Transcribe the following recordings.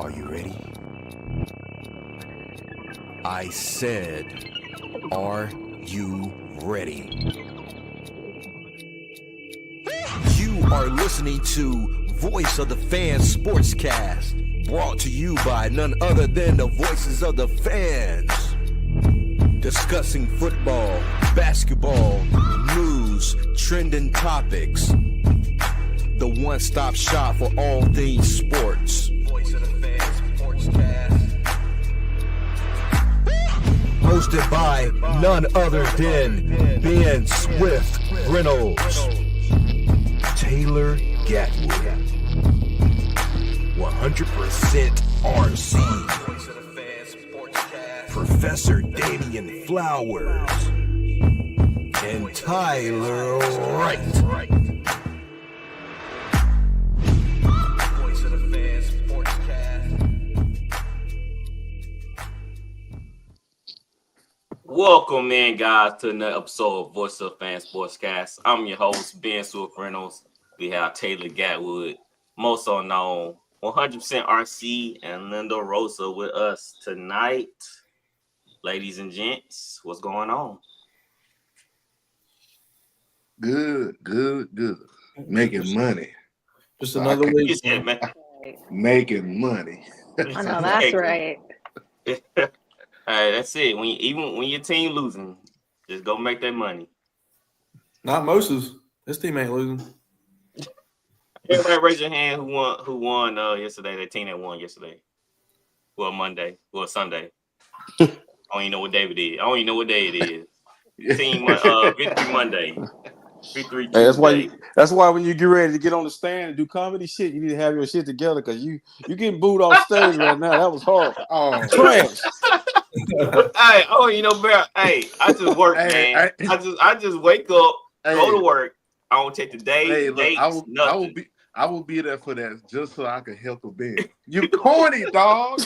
Are you ready? I said, are you ready? You are listening to Voice of the Fans Sportscast, brought to you by none other than the voices of the fans. Discussing football, basketball, news, trending topics. The one-stop shop for all things sports. Voice of the Fans Sportscast. Hosted by none other than Ben Swift Reynolds, Taylor Gatwood, 100% RC, Professor Damian Flowers, and Tyler Wright. Welcome in, guys, to another episode of Voice of Fans Sportscast. I'm your host, Ben Swift Reynolds. We have Taylor Gatwood, most known 100% RC, and Linda Rosa with us tonight. Ladies and gents, what's going on? Good. Making money. Just another week. Man. Making money. I know that's right. Hey, that's it. Even when your team losing, just go make that money. Not Moses. This team ain't losing. Everybody raise your hand who won yesterday. That team that won yesterday. Well, Monday. Well, Sunday. I don't even know what day it is. I don't even know what day it is. Team Victory Monday. Victory Tuesday. Hey, that's why when you get ready to get on the stand and do comedy shit, you need to have your shit together because you getting booed off stage right now. That was horrible. Oh, trash. Hey, bro. Hey, I just work, man. I just wake up, go to work. I don't take the day, dates, nothing. I will be there for that just so I can help a bit. You corny dog.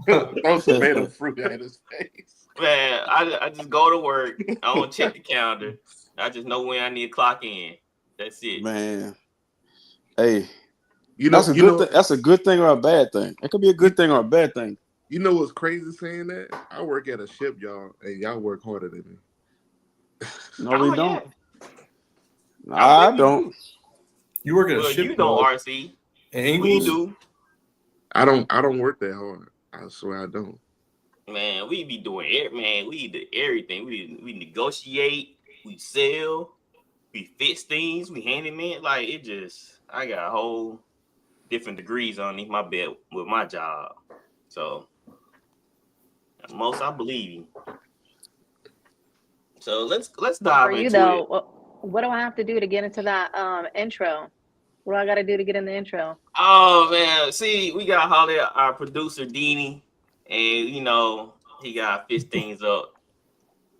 Throw some tomato fruit at his face. Man, I just go to work. I don't check the calendar. I just know when I need to clock in. That's it. Man. Hey, that's a good thing or a bad thing. It could be a good thing or a bad thing. You know what's crazy saying that? I work at a shipyard and y'all work harder than me. No, we don't. Yeah. I don't. You work at a shipyard. You don't, RC. And we do. I don't work that hard. I swear I don't. Man, we be doing it, man. We do everything. We negotiate, we sell, we fix things, we handyman. Like it just, I got a whole different degrees underneath my belt with my job. So most I believe you. So let's dive into it. Though, what do I have to do to get into that intro? What do I got to do to get in the intro? Oh man, see, we got Holly, our producer Deanie. And, he got to fix things up.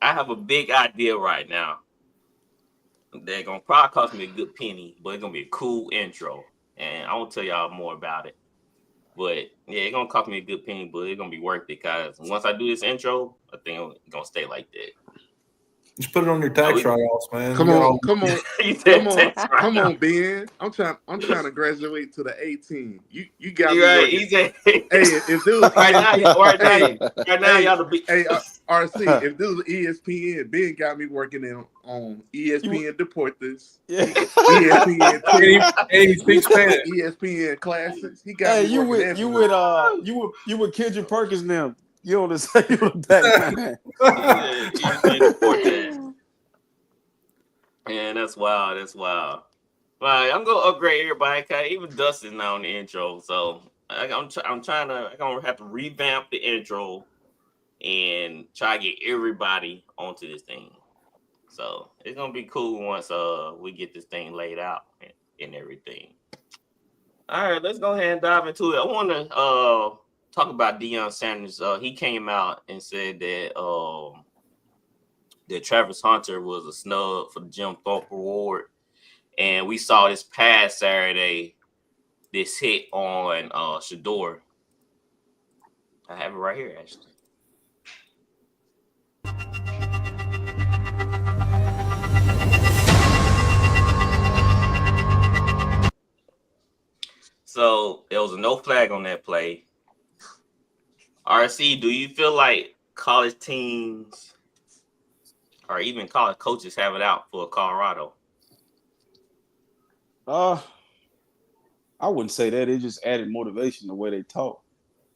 I have a big idea right now. They're going to probably cost me a good penny, but it's going to be a cool intro. And I won't tell y'all more about it. But, yeah, it's going to cost me a good penny, but it's going to be worth it because once I do this intro, I think it's going to stay like that. Just put it on your tax write-offs, man. Come on, Ben. I'm trying to graduate to the 18. You got me right. Hey, if this was right now, y'all the big. Hey, RC, if this was ESPN, Ben got me working on ESPN Deportes. Yeah. ESPN and he speaks Spanish. ESPN Classics. He got me you with Kendrick Perkins now. You on the same back, man. Man, that's wild. Right, I'm gonna upgrade everybody. Cause even Dustin's now on the intro, so I'm gonna have to revamp the intro and try to get everybody onto this thing. So it's gonna be cool once we get this thing laid out and everything. All right, let's go ahead and dive into it. I want to talk about Deion Sanders. He came out and said that that Travis Hunter was a snub for the Jim Thorpe Award. And we saw this past Saturday, this hit on Shador. I have it right here, actually. So there was a no flag on that play. RC, do you feel like college teams or even college coaches have it out for Colorado? I wouldn't say that. It just added motivation the way they talk.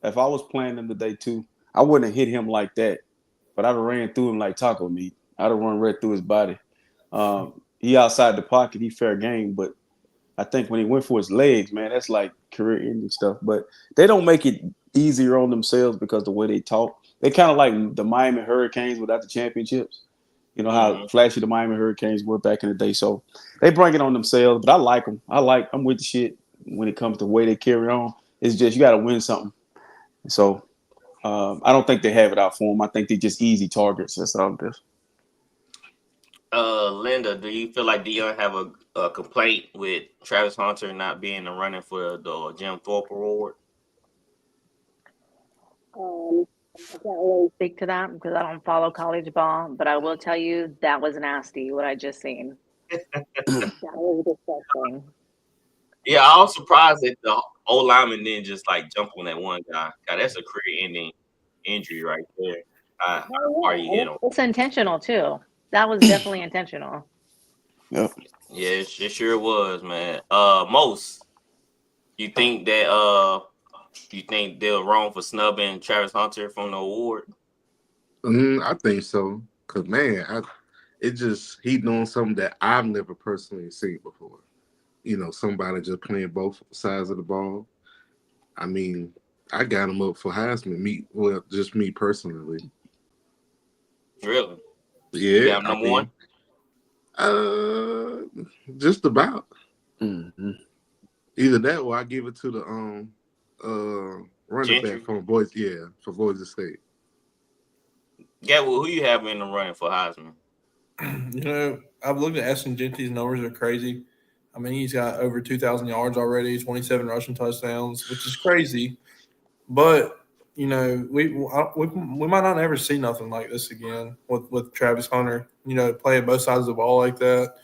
If I was playing them today too, I wouldn't have hit him like that. But I'd have ran through him like taco meat. I'd have run right through his body. He outside the pocket, he fair game. But I think when he went for his legs, man, that's like career-ending stuff. But they don't make it easier on themselves because the way they talk. They kind of like the Miami Hurricanes without the championships. You know how flashy the Miami Hurricanes were back in the day. So they bring it on themselves. But I like them. I'm with the shit when it comes to the way they carry on. It's just you got to win something. So I don't think they have it out for them. I think they're just easy targets. That's all it is. Linda, do you feel like Dion have a complaint with Travis Hunter not being in the running for the Jim Thorpe Award? I can't really speak to that because I don't follow college ball, but I will tell you that was nasty what I just seen. That was disgusting. Yeah, I was surprised that the old lineman didn't just like jump on that one guy. God, that's a career-ending injury right there. Are you hit him? It's intentional too. That was definitely intentional. Yep. Yeah, it sure was, man. Most, you think that they're wrong for snubbing Travis Hunter from the award? I think so. Cause man, he doing something that I've never personally seen before. You know, somebody just playing both sides of the ball. I mean, I got him up for Heisman. Just me personally. Really? Yeah. You got number one? Just about. Mm-hmm. Either that or I give it to the running Gentry? back from Boise State. Yeah, well, who you have in the running for Heisman? You know, I've looked at Ashton Genty's numbers are crazy. I mean, he's got over 2,000 yards already, 27 rushing touchdowns, which is crazy. But you know, we might not ever see nothing like this again with Travis Hunter. You know, playing both sides of the ball like that.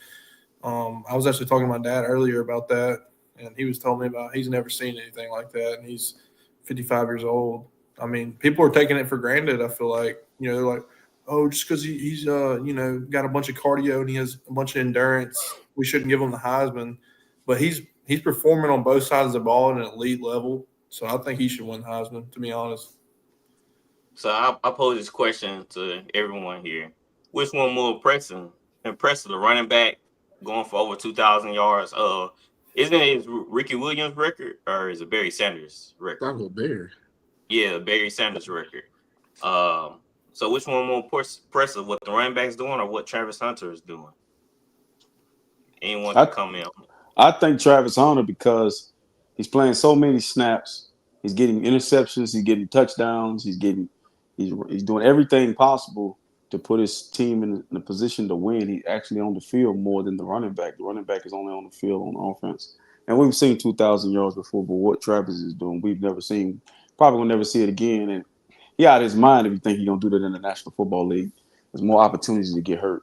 I was actually talking to my dad earlier about that, and he was telling me about he's never seen anything like that, and he's 55 years old. I mean, people are taking it for granted. I feel like, you know, they're like, oh, just because he's you know, got a bunch of cardio and he has a bunch of endurance, we shouldn't give him the Heisman. But he's performing on both sides of the ball at an elite level, so I think he should win the Heisman, to be honest. So I pose this question to everyone here: which one more impressive, the running back going for over 2,000 yards? Isn't it Ricky Williams' record or is it Barry Sanders' record? That was Barry. Yeah, Barry Sanders' record. So which one more impressive, what the running back's doing or what Travis Hunter is doing? Anyone can come in. I think Travis Hunter, because he's playing so many snaps, he's getting interceptions, he's getting touchdowns, he's doing everything possible to put his team in a position to win. He's actually on the field more than the running back. The running back is only on the field on offense. And we've seen 2,000 yards before, but what Travis is doing, we've never seen. Probably will never see it again. And he out of his mind if you think he's going to do that in the National Football League. There's more opportunities to get hurt.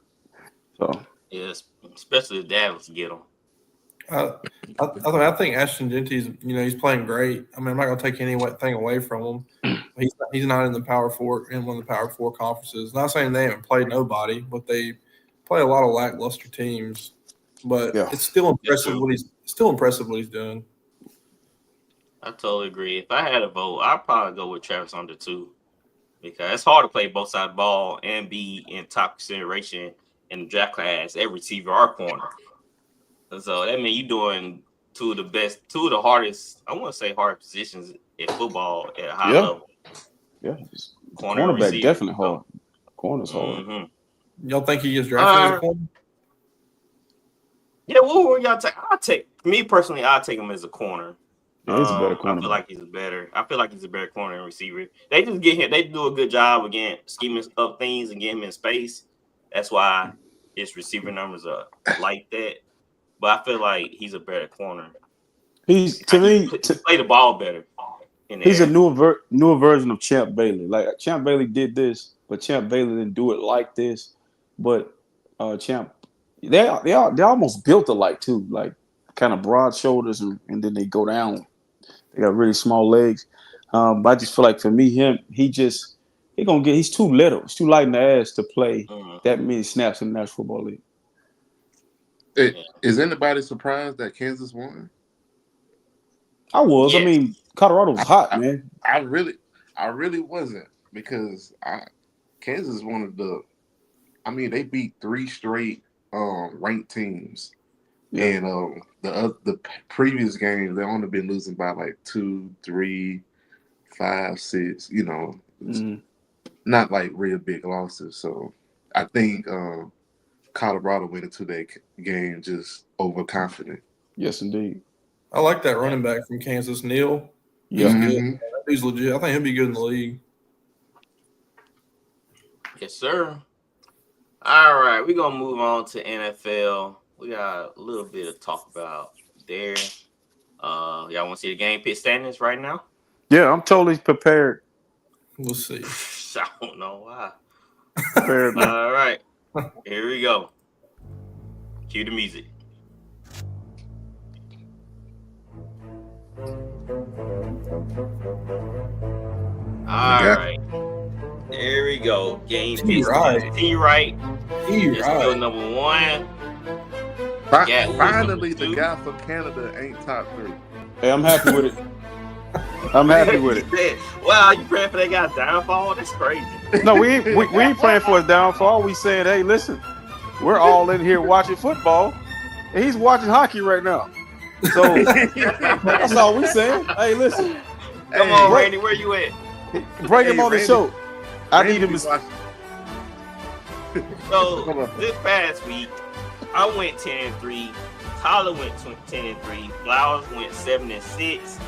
So Yes, especially if Dallas get him. I think Ashton Genty's, you know, he's playing great. I mean, I'm not going to take anything away from him. He's not in the Power Four, in one of the Power Four conferences. Not saying they haven't played nobody, but they play a lot of lackluster teams. But it's still impressive what he's doing. I totally agree. If I had a vote, I'd probably go with Travis Hunter too, because it's hard to play both sides of the ball and be in top consideration in the draft class at receiver or corner. And so that means you're doing two of the hardest, I want to say hard positions in football at a high level. Yeah, cornerback definitely hard. Corner's hard. Mm-hmm. Y'all think he gets drafted as a corner? Yeah, what will y'all take? Me personally, I'll take him as a corner. Yeah, he's a better corner. I feel like he's a better corner and receiver. They just get him. They do a good job again scheming up things and get him in space. That's why his receiver numbers are like that. But I feel like he's a better corner. He play the ball better. He's a newer version of Champ Bailey. Like Champ Bailey did this, but Champ Bailey didn't do it like this. But Champ, they almost built alike too, like kind of broad shoulders and then they go down They got really small legs. But I just feel like for me, he's too little. He's too light in the ass to play that many snaps in the National Football League. Is anybody surprised that Kansas won? I was. Yes. I mean, Colorado was hot, man. I really wasn't, because Kansas is one of the. I mean, they beat 3 straight ranked teams, and the previous games they only been losing by like 2, 3, 5, 6. You know, not like real big losses. So I think Colorado went into that game just overconfident. Yes, indeed. I like that running back from Kansas, Neal. Yeah. He's good. He's legit. I think he'll be good in the league. Yes, sir. All right, we're gonna move on to NFL. We got a little bit of talk about there. Y'all want to see the game pit standings right now? Yeah, I'm totally prepared. We'll see. I don't know why. Prepared, man. All right, here we go. Cue the music. All right. There we go. Game pit standings. T-Right. It's still number 1. Finally, the guy from Canada ain't top 3. Hey, I'm happy with it. I'm happy with it. Wow, you praying for that guy's downfall? That's crazy. No, we ain't praying for his downfall. We saying, hey, listen, we're all in here watching football, and he's watching hockey right now. So that's all we saying. Hey, listen. Come on, Randy, where you at? Bring him on the show. I need him to. So this past week, I went 10-3. Tyler went 10-3. Flowers went 7-6.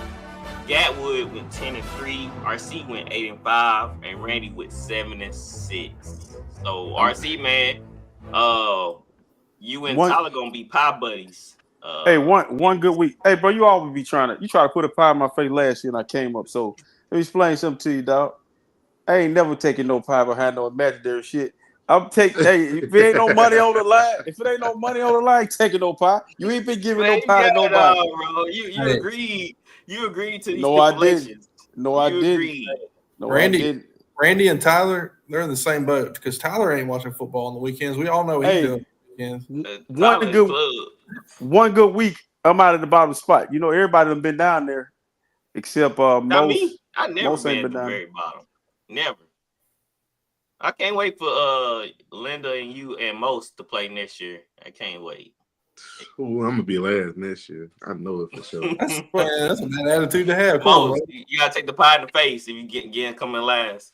Gatwood went 10-3. RC went 8-5, and Randy went 7-6. So RC, man, you and Tyler gonna be pie buddies. Hey, one good week. Hey, bro, you always be trying to put a pie in my face last year, and I came up. So let me explain something to you, dog. I ain't never taking no pie behind no imaginary shit. I'm taking. Hey, if it ain't no money on the line, taking no pie. You ain't been giving no pie to nobody. Bro. You agreed. You agreed to these stipulations. I didn't. No, Randy, I didn't. Randy and Tyler, they're in the same boat because Tyler ain't watching football on the weekends. We all know what he's doing. One good week, I'm out at the bottom spot. You know, everybody done been down there, except most. I never been at the very bottom. Never. I can't wait for Linda and you and Most to play next year. I can't wait. Ooh, I'm gonna be last next year. I know it for sure. That's a bad attitude to have. Most, you gotta take the pie in the face if you get coming last.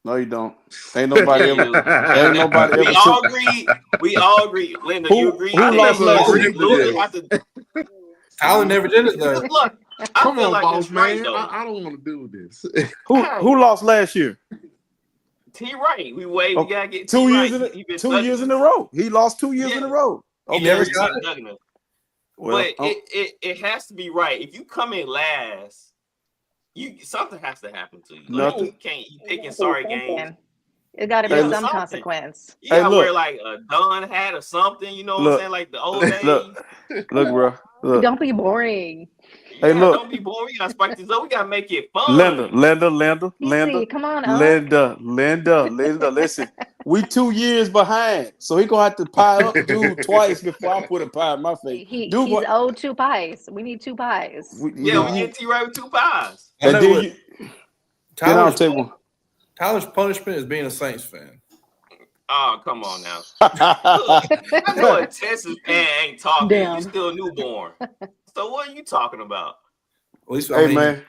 No, you don't. Ain't nobody ever. Ain't nobody ever. We all agree. Linda, you agree? Who lost last week? Tyler never did it though. Look, come on, like boss man. Right, I don't want to do this. Who lost last year? T-Right. We gotta get 2 years in a row. He lost 2 years in a row. He never got it. Well, but it has to be right. If you come in last, something has to happen to you. Nothing. You picking sorry games. It got to be some consequence. You gotta wear like a Don hat or something. You know what I'm saying? Like the old days. Look, bro. Look. Don't be boring. Hey, look. Don't be boring. We gotta spike this up. We gotta make it fun. Linda. Come on, Linda. Listen, we 2 years behind, so he gonna have to pie up dude twice before I put a pie in my face. He's owed 2 pies. We need 2 pies. We get T-Right with 2 pies. Tyler's punishment is being a Saints fan. Oh, come on now. I know a Texas fan ain't talking. Damn. You still newborn. So what are you talking about? At least, man,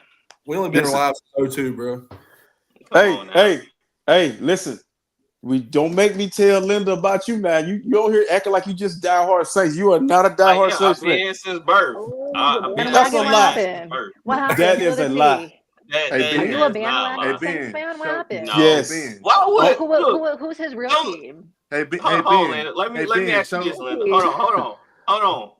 we only been alive since 02, bro. Hey, listen. We don't make me tell Linda about you, man. You over here acting like you just diehard Saints. You are not a diehard Saints fan. I've been since birth. That's a lie. What happened? That is a lie. Are you a bandwagon Saints fan? What happened? No. Yes. Who's his real team? Hold on, Linda. Let me ask you this, Linda. Hold on.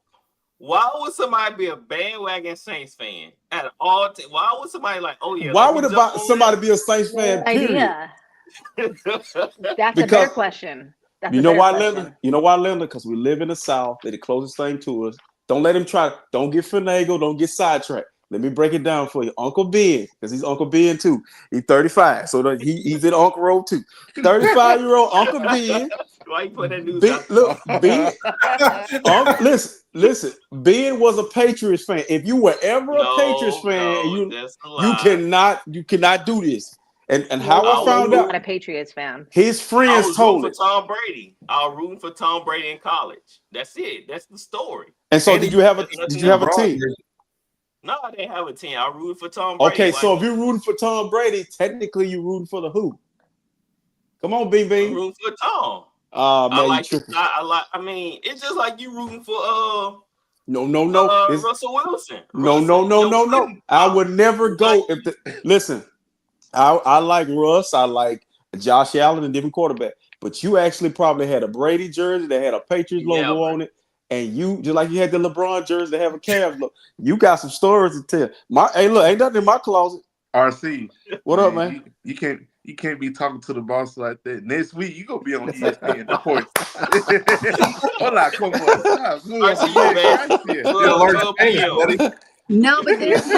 Why would somebody be a bandwagon Saints fan at all? Why would somebody Why would somebody be a Saints fan? Idea. That's a better question. You know why, Linda? Because we live in the South. They're the closest thing to us. Don't let him try. Don't get finagled. Don't get sidetracked. Let me break it down for you. Uncle Ben, because he's Uncle Ben too. He's 35, so he's in Uncle Road too. 35-year-old Uncle Ben. Why you put that news Ben, out? look, Ben. Listen. Ben was a Patriots fan. If you were ever a Patriots fan, you cannot do this. And how I found out, not a Patriots fan. his I friends was told rooting it. for Tom Brady. I was rooting for Tom Brady in college. That's it. That's the story. And so, And did you have a team? No, I didn't have a team. I rooted for Tom Brady. Okay, so if you're rooting for Tom Brady, technically you're rooting for the who? Come on, Bean I'm Bean. rooting for Tom. Man, I mean, it's just like you rooting for No. Russell Wilson. No. I would never go if listen. I like Russ. I like Josh Allen, a different quarterback. But you actually probably had a Brady jersey that had a Patriots logo on it, and you just like you had the LeBron jersey that have a Cavs logo. You got some stories to tell. Hey, look, ain't nothing in my closet. RC, what up, man? You can't be talking to the boss like that. Next week you gonna be on ESPN. The point. Hola, como estás? No, but there's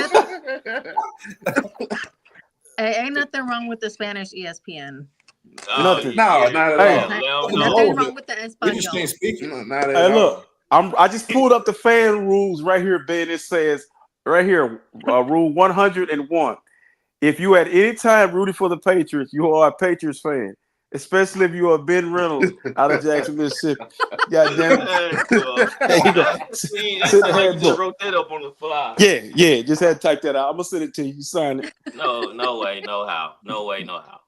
ain't nothing wrong with the Spanish ESPN. Nothing. No, not at all. Nothing wrong with the Espanol. Hey, look, I just pulled up the fan rules right here, Ben. It says right here, rule 101. If you at any time rooted for the Patriots, you are a Patriots fan, especially if you are Ben Reynolds out of Jackson, Mississippi. God damn it. There you go. Just wrote that up on the fly. Yeah. Just had to type that out. I'm gonna send it to you. You sign it. No way, no how. No way, no how.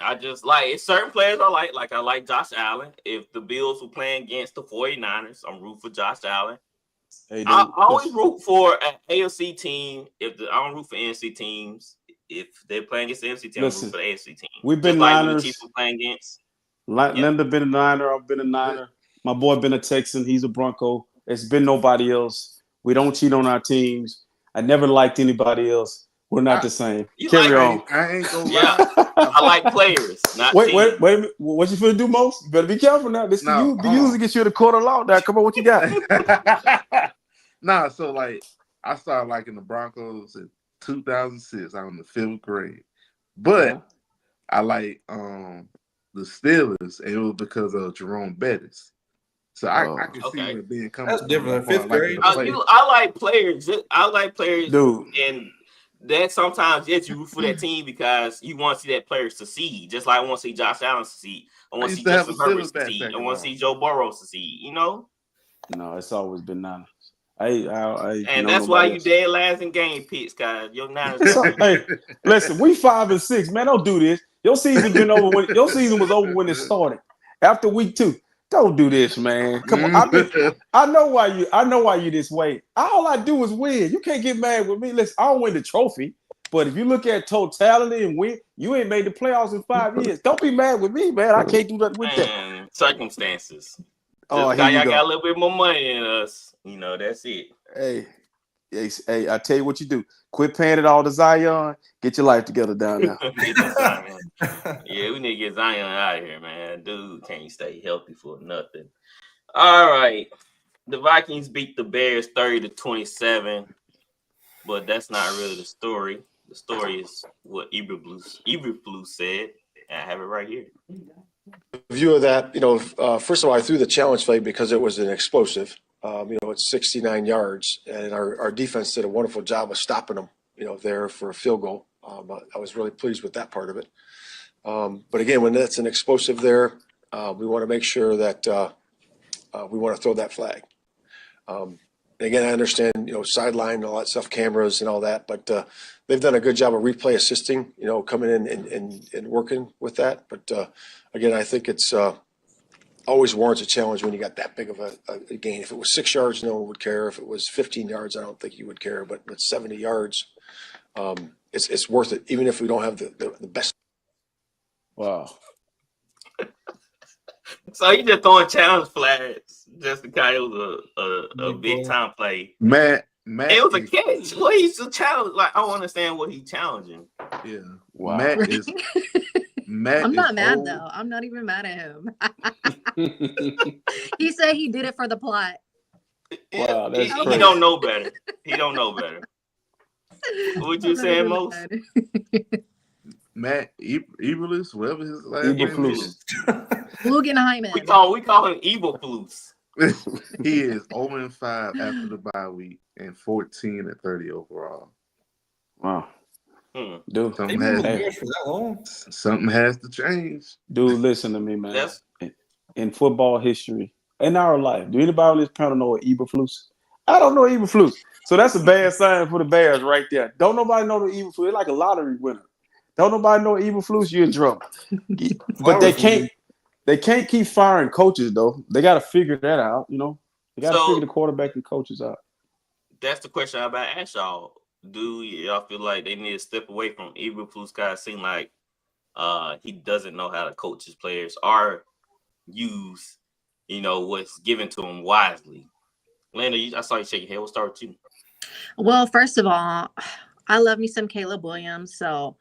I just like certain players I like Josh Allen. If the Bills were playing against the 49ers, I'm rooting for Josh Allen. Hey, I always root for an AFC team. I don't root for NFC teams. If they're playing against the NFC team, I'm rooting for the AFC team. We've been just Niners. Like when the Chiefs were playing against. Linda been a Niner. I've been a Niner. My boy been a Texan. He's a Bronco. It's been nobody else. We don't cheat on our teams. I never liked anybody else. We're not the same. Carry on. I ain't gonna lie. I like players, not wait teams. a minute. What you finna do, most? You better be careful now. This the usually gets you to court of law. Now, come on, what you got? So like I started liking the Broncos in 2006. I was in the 5th grade, but I like the Steelers, and it was because of Jerome Bettis. So I can see it being coming. That's different than 5th grade. I like players. I like players, dude, and that sometimes you root for that team because you want to see that player succeed. Just like I want to see Josh Allen succeed. I want to see Justin Herbert succeed. I want to see Joe Burrow succeed. You know. No, it's always been Niners. And that's why you dead last in game picks, guys. Your Niners. Hey, listen, we 5 and 6, man. Don't do this. Your season been over when your season was over when it started. After week 2. Don't do this, man. Come on. I know why you this way. All I do is win. You can't get mad with me. Listen, I don't win the trophy. But if you look at totality and win, you ain't made the playoffs in 5 years. Don't be mad with me, man. I can't do nothing with that. Circumstances. Oh, y'all got a little bit more money than us. You know, that's it. Hey, I tell you what you do. Quit paying it all to Zion. Get your life together down there. Yeah, we need to get Zion out of here, man. Dude can't stay healthy for nothing. All right. The Vikings beat the Bears 30-27, but that's not really the story. The story is what Eberflus said. I have it right here. View of that, first of all, I threw the challenge flag because it was an explosive. It's 69 yards, and our defense did a wonderful job of stopping them, there for a field goal. I was really pleased with that part of it. But again, when that's an explosive there, we want to make sure that we want to throw that flag. Again, I understand, sideline and all that stuff, cameras and all that, but they've done a good job of replay assisting, coming in and working with that. But again, I think it's always warrants a challenge when you got that big of a gain. If it was 6 yards, no one would care. If it was 15 yards, I don't think you would care. But with 70 yards, it's worth it, even if we don't have the best. Wow. So you just throwing challenge flags just because it was a big time play. Matt, it was a catch. Well, he's a challenge. Like, I don't understand what he's challenging. Yeah. Wow. Matt I'm not mad though. I'm not even mad at him. He said he did it for the plot. Wow, that's he don't know better. He don't know better. What you saying, Most? Matt Eberflus, whatever his last name is. Guggenheimen. We call him Evil Flus. He is 0-5 after the bye week and 14-30 overall. Wow. Dude, They've been with the Bears for that long. Something has to change. Dude, listen to me, man. In football history, in our life, do anybody on this panel know Eberflus? I don't know Eberflus. So that's a bad sign for the Bears right there. Don't nobody know the Eberflus. It's like a lottery winner. Don't nobody know Eberflus, you're in trouble. But they can't keep firing coaches though. They got to figure that out. You know, they got to figure the quarterback and coaches out. That's the question I'm about to ask y'all. Do y'all feel like they need to step away from Eberflus? Guys seem like he doesn't know how to coach his players or use, what's given to him wisely. Lena, I saw you shaking your head. We'll start with you. Well, first of all, I love me some Caleb Williams, so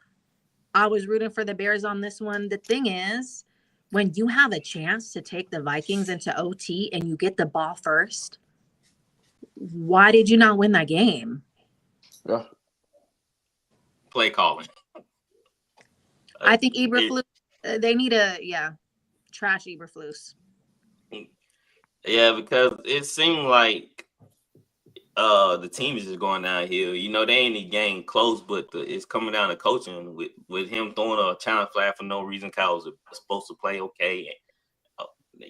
I was rooting for the Bears on this one. The thing is, when you have a chance to take the Vikings into OT and you get the ball first, why did you not win that game? Yeah. Play calling. I think Eberflus, they need trash Eberflus. Yeah, because it seemed like the team is just going downhill. They ain't a game close, but it's coming down to coaching with him throwing a challenge flag for no reason. Kyle was supposed to play okay.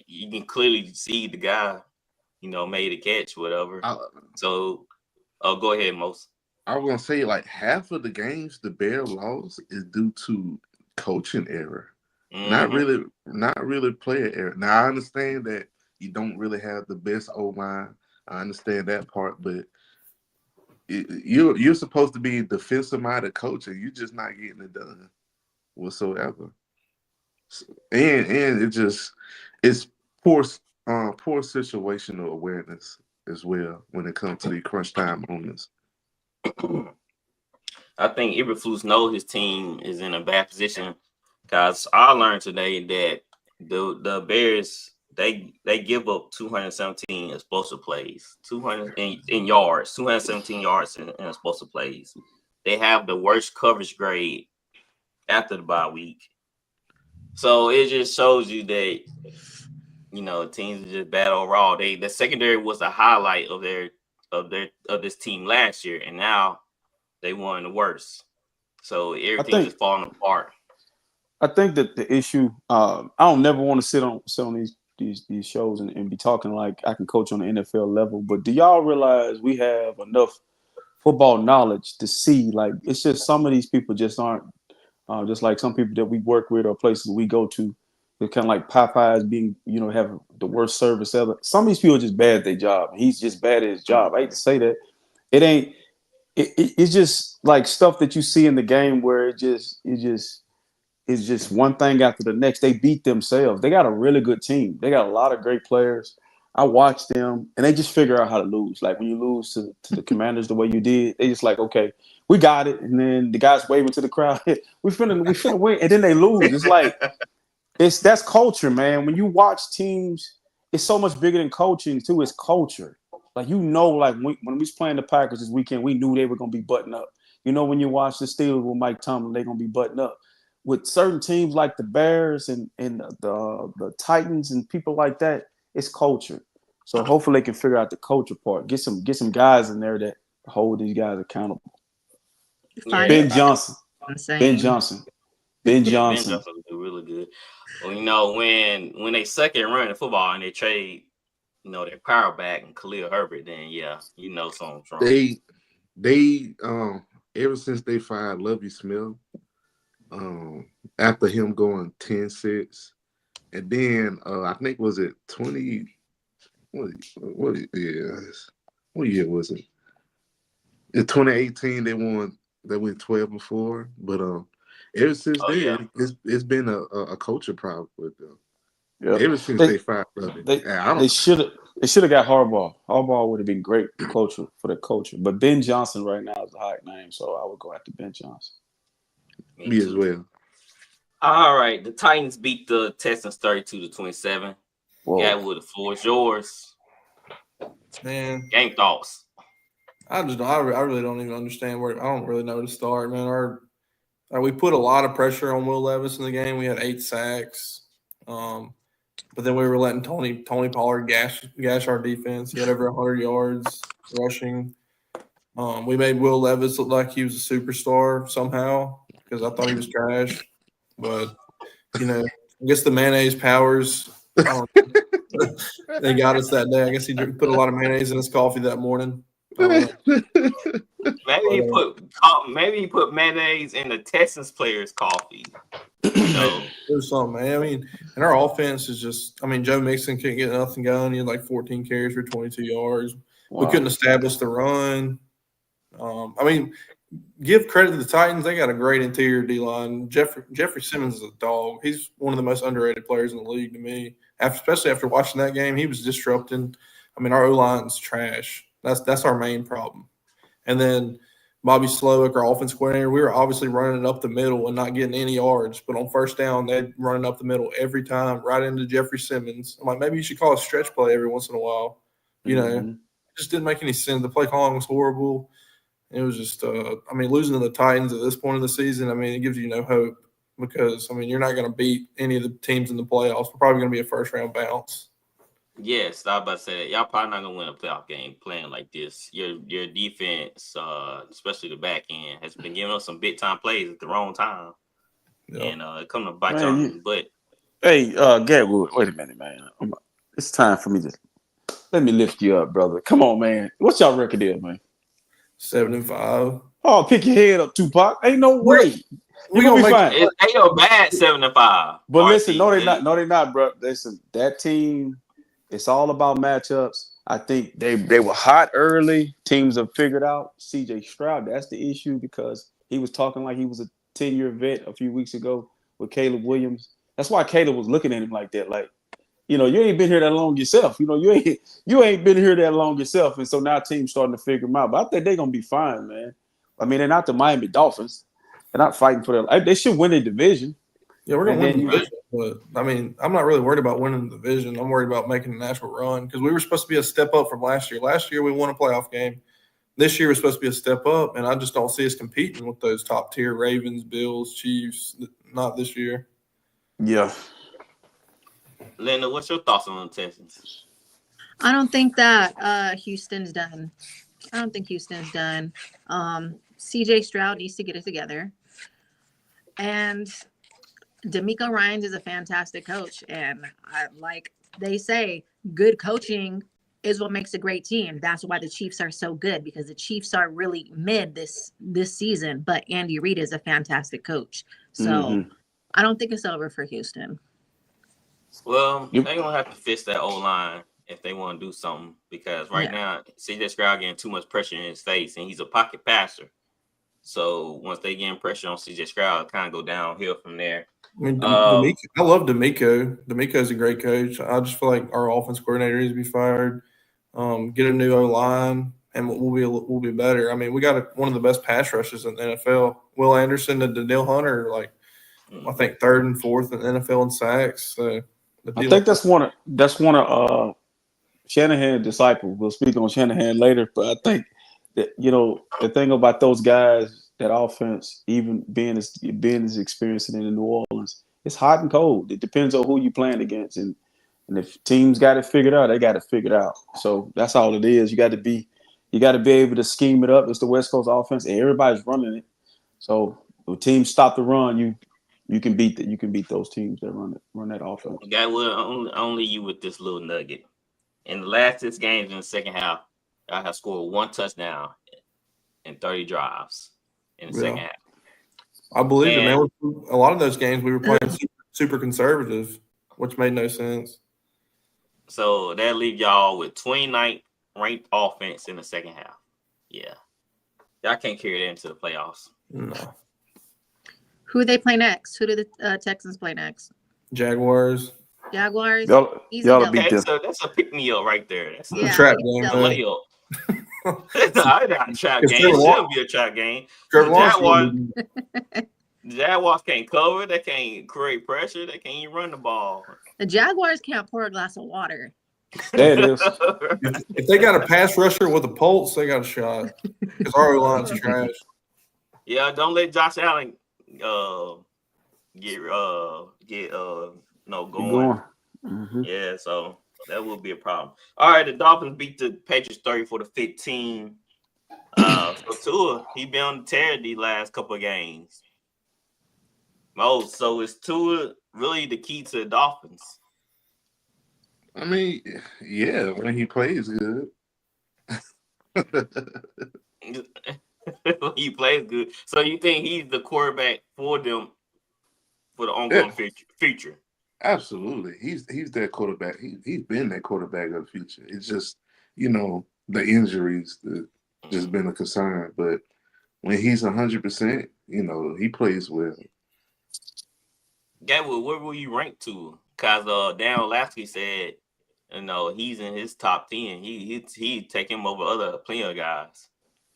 You can clearly see the guy, made a catch, whatever. So, go ahead, Most. I was gonna say like half of the games the Bears lost is due to coaching error, not really player error. Now I understand that you don't really have the best O-line. I understand that part, but you're supposed to be defensive-minded coach, and you're just not getting it done whatsoever. And it's poor situational awareness as well when it comes to the crunch time moments. I think Eberflus knows his team is in a bad position because I learned today that the Bears they give up 217 explosive plays, 200 in yards, 217 yards in explosive plays. They have the worst coverage grade after the bye week, so it just shows you that teams are just bad overall. The secondary was the highlight of this team last year, and now they won the worst. So everything is falling apart. I think that the issue, I don't never want to sit on these shows and be talking like I can coach on the NFL level, but do y'all realize we have enough football knowledge to see like it's just some of these people just aren't just like some people that we work with or places we go to. They're kind of like Popeyes being, have the worst service ever. Some of these people are just bad at their job. He's just bad at his job. I hate to say that. It's just like stuff that you see in the game where it's just one thing after the next. They beat themselves. They got a really good team. They got a lot of great players. I watch them and they just figure out how to lose. Like when you lose to the Commanders the way you did, they just like, okay, we got it. And then the guys waving to the crowd, we finna win. And then they lose. It's like that's culture, man. When you watch teams, it's so much bigger than coaching too. It's culture. Like like when we was playing the Packers this weekend, we knew they were gonna be buttoned up. When you watch the Steelers with Mike Tomlin, they're gonna be buttoned up. With certain teams like the Bears and the Titans and people like that, it's culture. So hopefully they can figure out the culture part. Get some guys in there that hold these guys accountable. Ben Johnson. Ben Johnson is really good. Well, when they second run in football and they trade, their power back and Khalil Herbert, then something's wrong. They ever since they fired Lovie Smith, after him going 10-6, and then I think was it 20? What year was it? In 2018, they went 12-4, but ever since then, it's been a culture problem with them. Yep. Ever since they fired Lovie, they should have got Harbaugh. Harbaugh would have been great for the culture. But Ben Johnson right now is a hot name, so I would go after Ben Johnson. Me as well. All right, the Titans beat the Texans 32-27. Gatwood, the floor is yours. Man, game thoughts. I really don't even understand where. I don't really know where to start, man. We put a lot of pressure on Will Levis in the game. We had 8 sacks, but then we were letting Tony Pollard gash our defense. He had over 100 yards rushing. We made Will Levis look like he was a superstar somehow because I thought he was trash. But I guess the mayonnaise powers. They got us that day. I guess he put a lot of mayonnaise in his coffee that morning. Maybe he put mayonnaise in the Texans players' coffee. So there's something, man. I mean, and our offense is just. I mean, Joe Mixon couldn't get nothing going. He had like 14 carries for 22 yards. Wow. We couldn't establish the run. I mean, give credit to the Titans. They got a great interior D line. Jeffrey Simmons is a dog. He's one of the most underrated players in the league to me. Especially after watching that game, he was disrupting. I mean, our O line's trash. That's our main problem. And then Bobby Slowick, our offense coordinator, we were obviously running it up the middle and not getting any yards. But on first down, they'd run it up the middle every time, right into Jeffrey Simmons. I'm like, maybe you should call a stretch play every once in a while. It just didn't make any sense. The play calling was horrible. It was just, losing to the Titans at this point of the season, it gives you no hope because, you're not going to beat any of the teams in the playoffs. We're probably going to be a first-round bounce. Yes, I was about to say that. Y'all probably not going to win a playoff game playing like this. Your defense, especially the back end, has been giving us some big-time plays at the wrong time. Yep. And it come to bite y'all in the butt. Hey, Gatwood, wait a minute, man. It's time for me to – let me lift you up, brother. Come on, man. What's y'all record is, man? 7-5. Oh, pick your head up, Tupac. Ain't no way. We're gonna be fine. It ain't no bad 7-5. But listen, no, they're not. No, they're not, bro. Listen, that team, it's all about matchups. I think they were hot early. Teams have figured out CJ Stroud. That's the issue because he was talking like he was a 10-year vet a few weeks ago with Caleb Williams. That's why Caleb was looking at him like that. Like, you ain't been here that long yourself. You ain't been here that long yourself. And so now teams starting to figure them out. But I think they're going to be fine, man. They're not the Miami Dolphins. They're not fighting for their – they should win their division. Yeah, we're going to win the division. But, I'm not really worried about winning the division. I'm worried about making a national run because we were supposed to be a step up from last year. Last year, we won a playoff game. This year, we're supposed to be a step up, and I just don't see us competing with those top-tier Ravens, Bills, Chiefs, not this year. Yeah. Linda, what's your thoughts on the Texans? I don't think that Houston's done. I don't think Houston's done. CJ Stroud needs to get it together. And D'Amico Ryans is a fantastic coach. And like they say, good coaching is what makes a great team. That's why the Chiefs are so good because the Chiefs are really mid this season. But Andy Reid is a fantastic coach. So I don't think it's over for Houston. Well, they're going to have to fix that O-line if they want to do something because now CJ Stroud getting too much pressure in his face and he's a pocket passer. So once they get pressure on CJ Stroud, kind of go downhill from there. I love D'Amico. D'Amico's a great coach. I just feel like our offense coordinator needs to be fired. Get a new O-line, and we'll be better. We got one of the best pass rushes in the NFL. Will Anderson and Danielle Hunter, I think 3rd and 4th in the NFL in sacks. So I think that's one of Shanahan's disciples. We'll speak on Shanahan later, but I think that the thing about those guys, that offense, even being as experienced in New Orleans, it's hot and cold. It depends on who you playing against, and if teams got it figured out, they got it figured out. So that's all it is. You got to be able to scheme it up. It's the West Coast offense, and everybody's running it. So if teams stop the run, you can beat those teams that run that offense. Guy will only you with this little nugget. In the last 6 games in the second half, I have scored 1 touchdown and 30 drives in the second half. I believe it, man. A lot of those games we were playing super conservative, which made no sense. So that leave y'all with 29th ranked offense in the second half. Yeah. Y'all can't carry that into the playoffs. No. Who they play next? Who do the Texans play next? Jaguars. Y'all beat them. So that's a pick-me-up right there. That's a trap game. Layup. It's not a trap game. It shouldn't be a trap game. Jaguars can't cover. They can't create pressure. They can't even run the ball. The Jaguars can't pour a glass of water. There it is. If they got a pass rusher with a pulse, they got a shot. Because our O-line's trash. Yeah, don't let Josh Allen get Keep going. Mhm. Yeah, so that will be a problem. All right, the Dolphins beat the Patriots 30-15. So Tua, he been on the tear these last couple of games. So is Tua really the key to the Dolphins? I mean, yeah, when he plays good. He plays good. So you think he's the quarterback for them for the ongoing future? Absolutely. He's that quarterback. He's been that quarterback of the future. It's just, the injuries that just been a concern. But when he's 100%, he plays well. Gatwood, where will you rank to? Because Dan Lasky said, he's in his top 10. He take him over other player guys.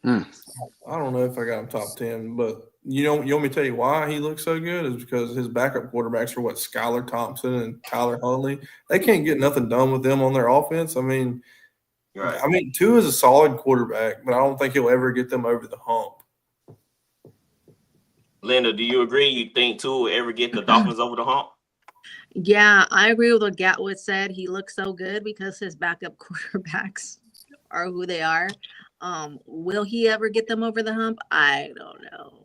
I don't know if I got him top 10, but you want me to tell you why he looks so good is because his backup quarterbacks are Skylar Thompson and Tyler Huntley. They can't get nothing done with them on their offense. I mean, Tua is a solid quarterback, but I don't think he'll ever get them over the hump. Linda, do you agree? You think Tua will ever get the Dolphins over the hump? Yeah, I agree with what Gatwood said. He looks so good because his backup quarterbacks are who they are. Will he ever get them over the hump? I don't know.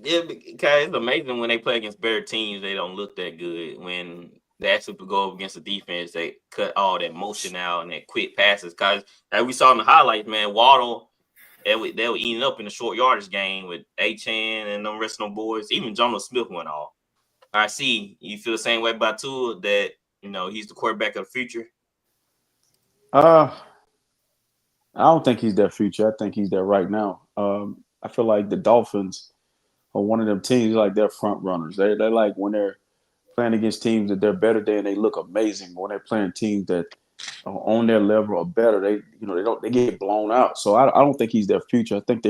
Yeah, because it's amazing when they play against better teams, they don't look that good. When they actually go up against the defense, they cut all that motion out and that quick passes. Because as we saw in the highlights, man, Waddle, they were eating up in the short yardage game with Chan and them rest of them boys. Even Jono Smith went off. I see you feel the same way about Tua, that he's the quarterback of the future. I don't think he's their future. I think he's there right now. I feel like the Dolphins are one of them teams, like they're front runners. They're like when they're playing against teams that they're better than, they look amazing. When they're playing teams that are on their level or better, they get blown out. So I don't think he's their future. I think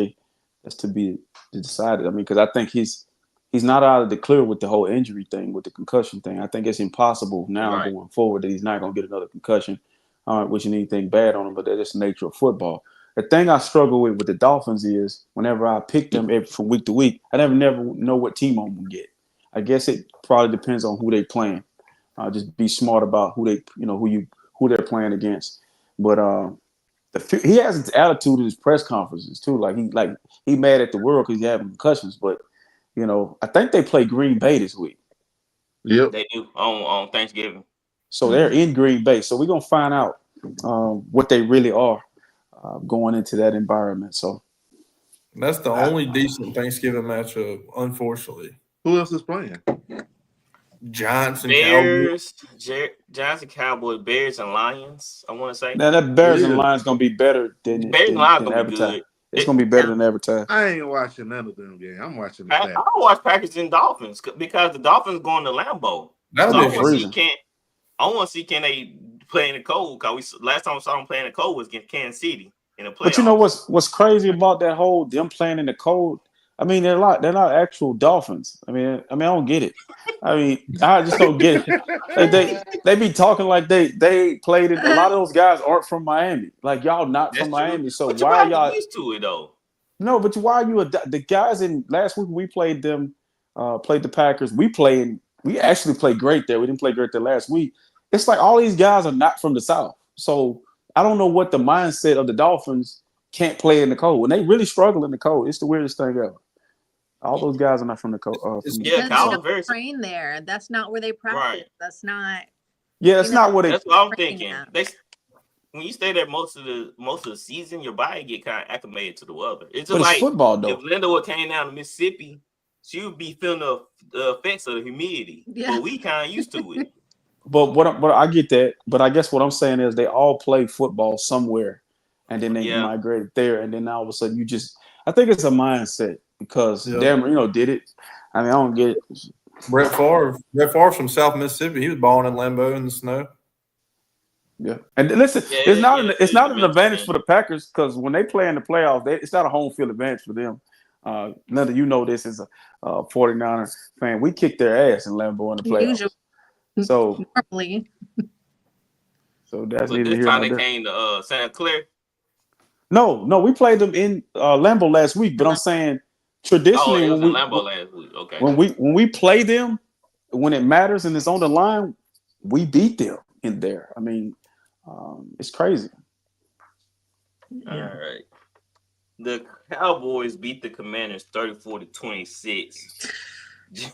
that's to be decided. I mean, because I think he's not out of the clear with the whole injury thing, with the concussion thing. I think it's impossible now going forward that he's not going to get another concussion. Wishing anything bad on him, but that's just the nature of football. The thing I struggle with the Dolphins is whenever I pick them from week to week, I never know what team I'm gonna get. I guess it probably depends on who they playing. Just be smart about who they're playing against. But he has his attitude in his press conferences too. Like he mad at the world because he's having concussions. But I think they play Green Bay this week. Yep, they do on Thanksgiving. So they're in Green Bay. So we're gonna find out what they really are going into that environment. So that's the only decent Thanksgiving matchup, unfortunately. Who else is playing? Giants and Bears, Cowboys. Giants and Cowboys, Bears and Lions. I want to say now that Bears and Lions gonna be better than Bears and Lions gonna be good. It's gonna be better than advertised. I ain't watching none of them games. I'm watching the I watch Packers and Dolphins because the Dolphins going to Lambeau. That'll be freezing. I want to see can they play in the cold? Because last time we saw them playing in the cold was against Kansas City in the playoffs. But you know what's crazy about that whole them playing in the cold? I mean, they're not actual Dolphins. I mean, I don't get it. I mean, I just don't get it. They be talking like they played it. A lot of those guys aren't from Miami. Like y'all not from Miami. So but why are y'all used to it though? No, but why are you the guys in last week we played them, played the Packers. We actually played great there. We didn't play great there last week. It's like all these guys are not from the South. So I don't know what the mindset of the Dolphins can't play in the cold. When they really struggle in the cold, it's the weirdest thing ever. All those guys are not from the cold. Because they don't train there. That's not where they practice. Right. That's not. Yeah, that's not what That's what I'm thinking. When you stay there most of the season, your body get kind of acclimated to the weather. It's just like football, though. If Linda would came down to Mississippi, she would be feeling the effects of the humidity. Yeah. But we kind of used to it. But I get that. But I guess what I'm saying is they all play football somewhere, and then they migrated there, and then all of a sudden I think it's a mindset because Dan Marino did it. I mean, I don't get it. Brett Favre from South Mississippi. He was balling in Lambeau in the snow. Yeah, and listen, it's not an advantage for the Packers because when they play in the playoffs, it's not a home field advantage for them. None of you know this as a 49er fan. We kicked their ass in Lambeau in the playoffs. So Normally. so that's But neither this here time nor they there. came to Santa Clara. No, we played them in Lambeau last week, but I'm saying Oh, traditionally it was in Lambeau last week. Okay. when we play them, when it matters and it's on the line, we beat them in there. I mean, it's crazy. All right. The Cowboys beat the Commanders 34-26.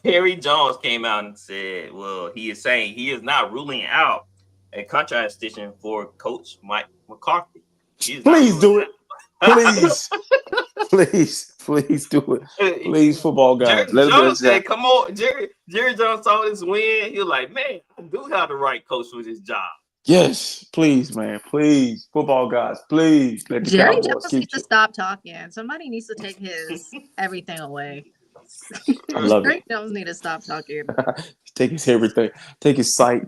Jerry Jones came out and said, well, he is saying he is not ruling out a contract extension for Coach Mike McCarthy. Please do it. Please. Please do it. Please, football guys. Jerry Jones said, come on. Jerry Jones saw this win. He was like, man, I do have the right coach for this job. Yes, please, man. Please, football guys, please let the Jerry Cowboys Jones keep needs to stop talking. Somebody needs to take his everything away. I love Jerry it. Jones need to stop talking. Take his everything. Take his sight.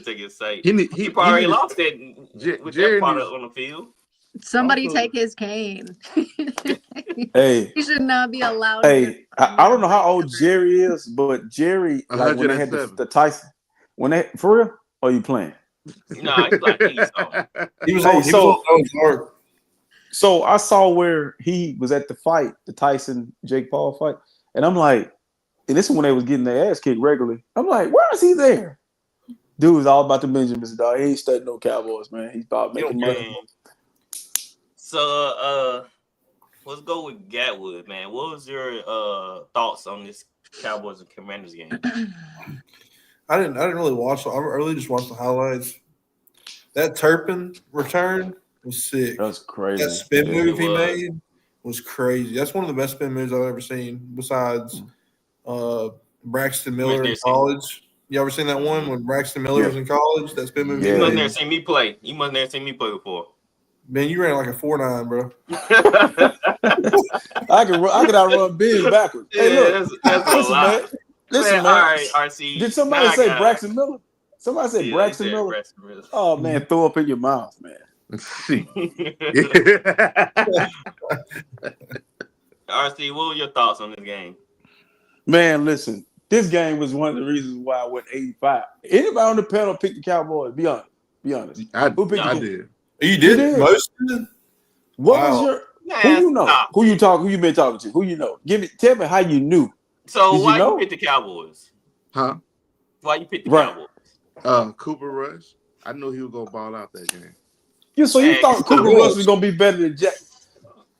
take his sight. He probably lost it with that product on the field. Somebody take his cane. Hey, he should not be allowed. Hey, I don't know how old Jerry is, but Jerry, like when they had the Tyson, when they for real, or are you playing? No, he's like 80 something. He was on So I saw where he was at the fight, the Tyson Jake Paul fight, and I'm like, and this is when they was getting their ass kicked regularly. I'm like, why is he there? Dude was all about the Benjamins, dog. He ain't studying no Cowboys, man. He's about making money. So let's go with Gatwood, man. What was your thoughts on this Cowboys and Commanders game? I didn't really watch. I really just watched the highlights. That Turpin return was sick. That's crazy. That spin move he made was crazy. That's one of the best spin moves I've ever seen, besides Braxton Miller in college. You ever seen that one when Braxton Miller was in college? That spin move. You must never seen me play. You must never seen me play before. Man, you ran like a 4.9, bro. I could outrun Ben backwards. Hey, look, that's a lot. Man. Listen, man. All right, RC. Did somebody say Braxton Miller? Somebody said Braxton Miller? Braxton Miller. Oh, man, throw up in your mouth, man. RC, what were your thoughts on this game? Man, listen, this game was one of the reasons why I went 85. Anybody on the panel picked the Cowboys? Be honest. Who picked I did. You did? Most did? What was your who you know? Stop. Who you been talking to? Who you know? Tell me how you knew. So why you picked the Cowboys? Huh? Why you picked the Cowboys? Cooper Rush. I knew he was gonna ball out that game. Yeah, so you thought Cooper Rush was gonna be better than Jack?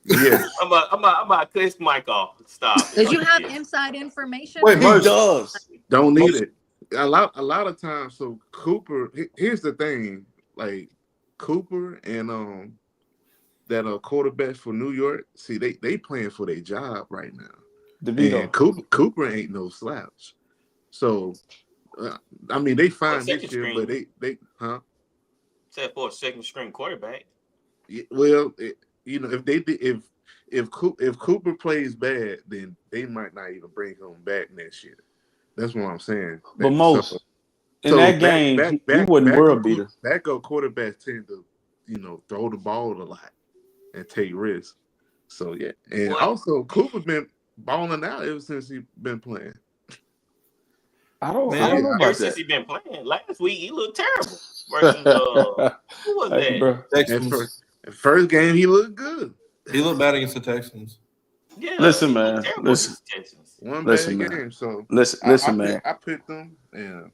Yeah. I'm about to cut his mic off. Stop. Did you have inside information? Wait, he does. Don't need it. A lot of times. So Cooper. Here's the thing. Like Cooper and that quarterback for New York. See, they playing for their job right now. And Cooper ain't no slouch. So I mean, they fine this year, but they Except for a second string quarterback. Yeah, well, if Cooper plays bad, then they might not even bring him back next year. That's what I'm saying. But in that game, he wasn't world beater. Backup quarterbacks tend to, throw the ball a lot and take risks. So yeah, and also Cooper been balling out ever since he been playing. I don't know about ever that. Since he been playing. Last week he looked terrible. Versus who was that? First game he looked good. He looked bad against the Texans. Yeah. Listen, man. One bad game. So listen, man. I picked them, and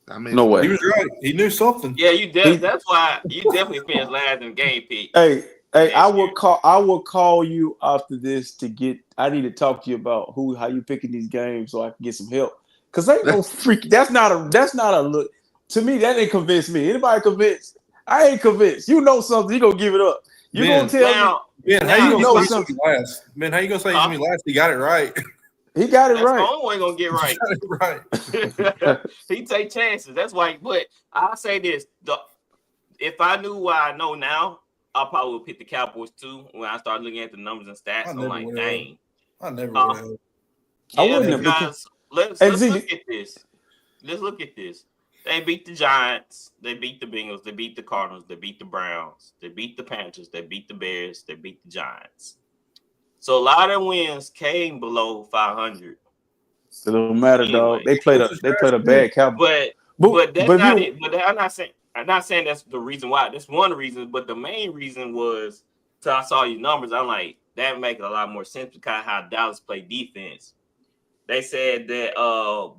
I mean, no way. He was right. He knew something. Yeah, that's why you definitely finished last in game pick. Hey, I will call you after this I need to talk to you about how you picking these games so I can get some help. Cause ain't no freak. That's not a look. To me, that ain't convinced me. Anybody convinced? I ain't convinced. You know something, you gonna give it up. You gonna tell me? Man, how you gonna say something last? Man, how you gonna say he's gonna be last? He got it right. He got it right. That's the only one gonna get right. He take chances. That's why. But I'll say this: if I knew what I know now, I probably would pick the Cowboys too. When I start looking at the numbers and stats, I'm like, dang. I never would have. I wouldn't have. Let's look at this. Let's look at this. They beat the Giants. They beat the Bengals. They beat the Cardinals. They beat the Browns. They beat the Panthers. They beat the Bears. They beat the Giants. So a lot of wins came below 500. It don't matter, dog. Anyway. They played a bad Cowboys. But that's but not you, it. But I'm not saying that's the reason why. That's one reason, but the main reason was till I saw these numbers, I'm like, that make a lot more sense because how Dallas play defense. They said that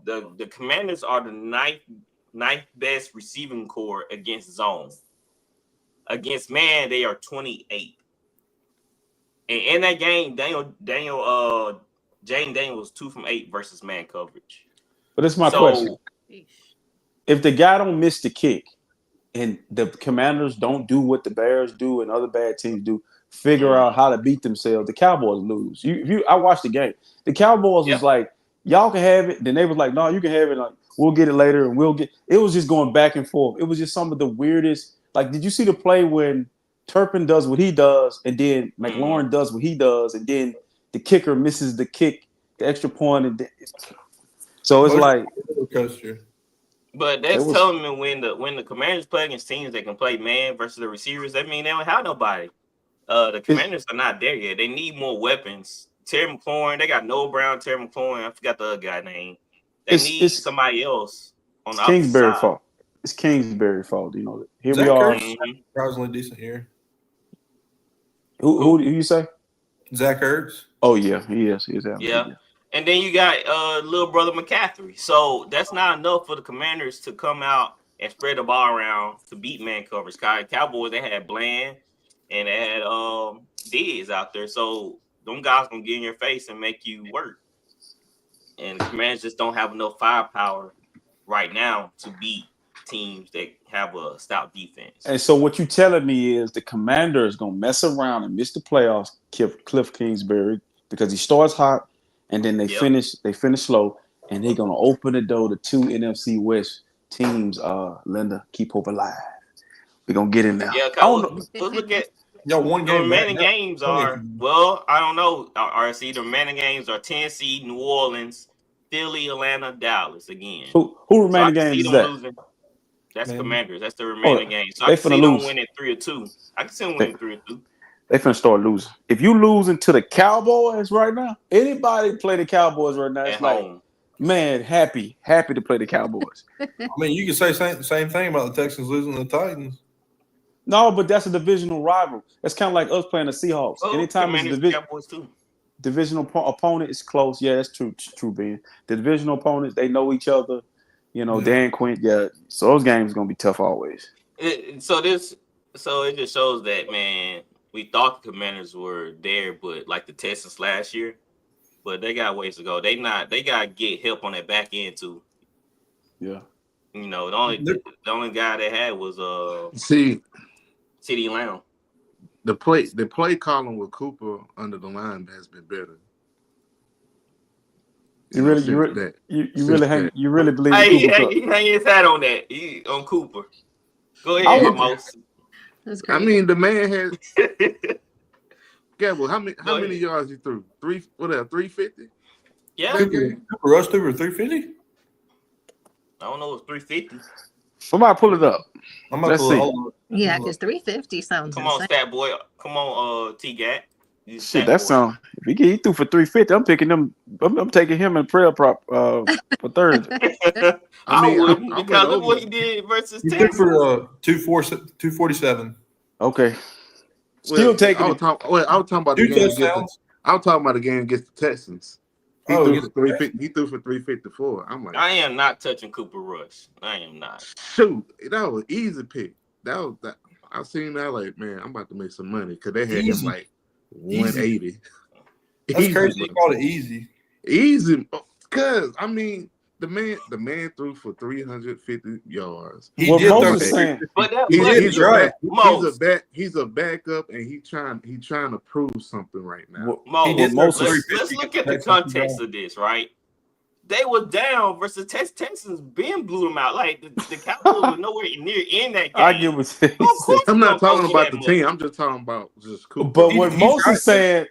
the Commanders are the ninth best receiving core against zone. Against man, they are 28th. And in that game, Jaden Daniel was 2 from 8 versus man coverage. but it's my question. If the guy don't miss the kick and the Commanders don't do what the Bears do and other bad teams do, figure out how to beat themselves, the Cowboys lose. I watched the game. The Cowboys was like, y'all can have it. Then they was like, no, you can have it. Like, we'll get it later and it was just going back and forth. It was just some of the weirdest. Like, did you see the play when Turpin does what he does and then McLaurin does what he does and then the kicker misses the kick, the extra point, and so it's like coaster. But that's telling me when the Commanders play against teams that can play man versus the receivers, that mean they don't have nobody. The Commanders are not there yet. They need more weapons. Terry McLaurin, they got Noah Brown, Terry McLaurin. I forgot the other guy name. They need somebody else on the Kingsbury side. fault. It's Kingsbury fault. You know, here Zach we are. Surprisingly decent here. Who do you say? Zach Ertz. Oh yeah, he is. He is. Yeah. And then you got little brother McCaffrey. So that's not enough for the Commanders to come out and spread the ball around to beat man coverage. Cowboys, they had Bland and they had Diggs out there. So them guys gonna get in your face and make you work. And the Commanders just don't have enough firepower right now to beat teams that have a stout defense. And so what you telling me is the Commanders gonna mess around and miss the playoffs, Cliff Kingsbury, because he starts hot and then they finish slow, and they're gonna open the door to 2 NFC West teams. Linda, keep hope alive. We're gonna get in there. Yeah, let's look at one game. The remaining games are I don't know. RC, the remaining games are Tennessee, New Orleans, Philly, Atlanta, Dallas again. Who remaining games is that? Losing. That's Commanders. That's the remaining game. So they I can see them winning 3-2. I can see them winning 3-2. They finna start losing. If you losing to the Cowboys right now, anybody play the Cowboys right now, it's like, man, happy to play the Cowboys. I mean, you can say same thing about the Texans losing to the Titans. No, but that's a divisional rival. That's kind of like us playing the Seahawks. Anytime it's a divisional opponent, it's close. Yeah, that's true, Ben. The divisional opponents, they know each other. You know, Dan Quinn. Yeah, so those games are gonna be tough always. So it just shows that, man, we thought the Commanders were there, but like the Texans last year, but they got ways to go. They gotta get help on that back end too. Yeah. You know, the only guy they had was CeeDee Lamb. The play calling with Cooper under the line has been better. You really believe he hang his hat on that. On Cooper. Go ahead, Mouse. I mean, the man has. Gabble, how many yards he threw? 350? Yeah. Cooper rushed over 350. I don't know. It's 350. Somebody pull it up. Let's see. Yeah, because 350 sounds. Come on, fat boy. Come on, T-Gat. Shit, that sound. If he threw for 350, I'm picking him. I'm taking him in prayer prop for Thursday. I wouldn't, because look what he did versus Texas. He threw for 247. Okay. Still taking. I was talking about the game. I was talking about the game against the Texans. He threw for 350. He threw for 354. I'm like, I am not touching Cooper Rush. I am not. Shoot, that was an easy pick. That I seen that, like, man, I'm about to make some money because they had him like 180. That's easy. Crazy. They called it easy. Easy, because I mean, the man threw for 350 yards. He's a backup, and he's trying to prove something right now. Let's look at the context of this, right? They were down versus Texans. Ben blew them out. Like the Cowboys were nowhere near in that game. I get what you're saying. I'm not talking about the team. I'm just talking about just Cooper. But what Moses saying,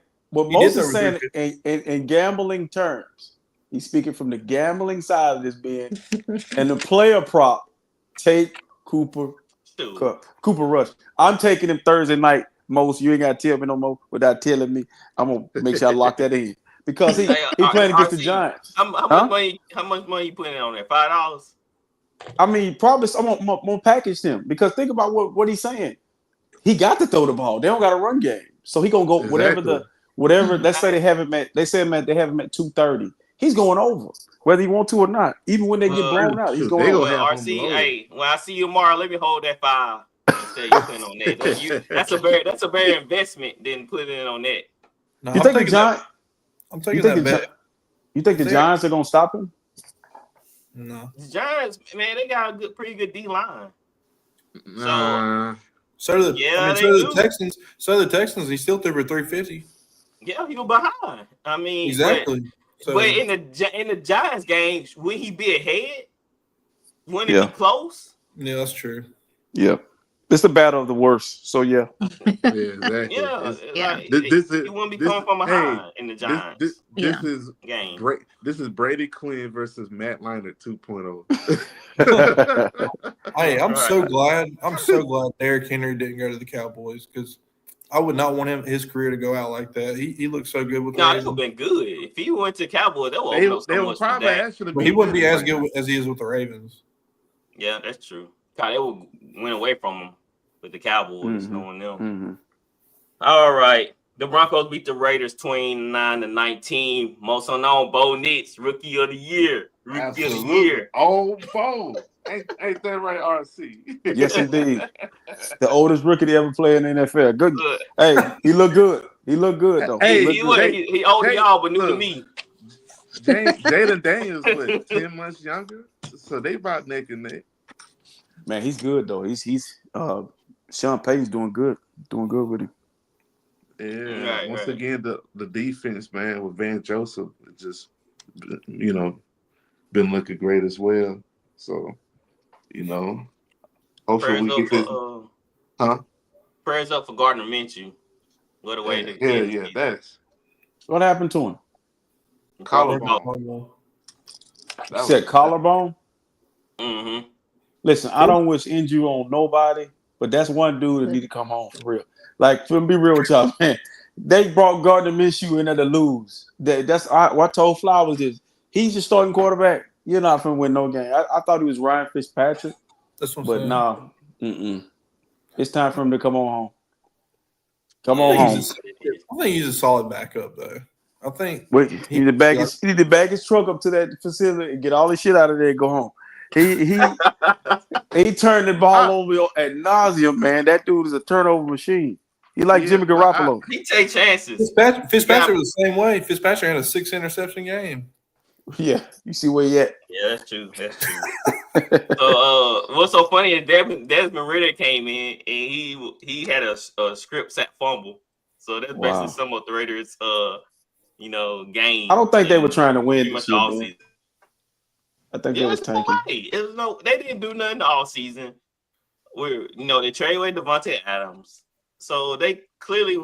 in gambling terms, he's speaking from the gambling side of this, Ben, and the player prop, take Cooper Rush. I'm taking him Thursday night. Most you ain't got to tell me no more without telling me. I'm gonna make sure I lock that in. because he Hey, playing against the RC, Giants. How much money you putting on there? $5? I mean, probably I'm gonna package him because think about what he's saying. He got to throw the ball. They don't got a run game, so he gonna go Exactly. whatever. Let's say they have him at 230. He's going over whether he want to or not. Even when they get blown out, he's Shoot, going they over. gonna have him RC, loaded. hey, when I see you tomorrow, let me hold that 5 instead of you putting on that. That's a better investment than putting it on that. No, You think the Giants? I'm taking that bet. You think the Giants are gonna stop him? No. The Giants, man, they got a pretty good D line. So do the do. Texans. So the Texans, he still threw for 350. Yeah, he was behind. I mean, Exactly. But in the Giants game, would he be ahead? Wouldn't it be close? Yeah, that's true. Yeah. It's the battle of the worst. So yeah. Exactly. Yeah. This he wouldn't be coming from behind in the Giants. This is game. great. This is Brady Quinn versus Matt Leinart 2.0. Hey, I'm so glad Derrick Henry didn't go to the Cowboys because I would not want his career to go out like that. He looked so good with the Ravens. It would have been good. If he went to Cowboys, they would probably actually he wouldn't be as good as he is with the Ravens. Yeah, that's true. God, they would went away from him with the Cowboys, knowing them. Mm-hmm. All right. The Broncos beat the Raiders 29-19. Most unknown Bo Nix, Rookie of the Year. Rookie of the Year. Oh, Bo. Ain't that right, RC? Yes, indeed. The oldest rookie to ever play in the NFL. Good. Hey, he looked good. He looked good though. Hey, he old to y'all, but new to me. Jaden Daniels was 10 months younger, so they about neck and neck. Man, he's good though. He's Sean Payton's doing good with him. Yeah. Once again, the defense, man, with Van Joseph, just been looking great as well. So, hopefully we get this. Prayers up for Gardner Minshew. What a way to get it. That's what happened to him. Collarbone. You said collarbone? Mm-hmm. Listen, I don't wish injury on nobody, but that's one dude that need to come home for real. Like, to be real with y'all, man, they brought Gardner Minshew in there to lose. That's what I told Flowers is he's your starting quarterback. You're not finna win no game. I thought he was Ryan Fitzpatrick, that's what but no, it's time for him to come on home. Come on home. I think he's a solid backup though. I think he need to bag his truck up to that facility and get all his shit out of there and go home. He turned the ball over at nauseum, man. That dude is a turnover machine. He like Jimmy Garoppolo. He take chances. Fitzpatrick was the same way. Fitzpatrick had a 6 interception game. Yeah, you see where he at. Yeah, that's true. So, what's so funny is Desmond Ridder came in and he had a script sack fumble. So that's basically some of the Raiders' game. I don't think they were trying to win this year, all man. season. I think they was tanking. They didn't do nothing all season. They traded away Devontae Adams. So they clearly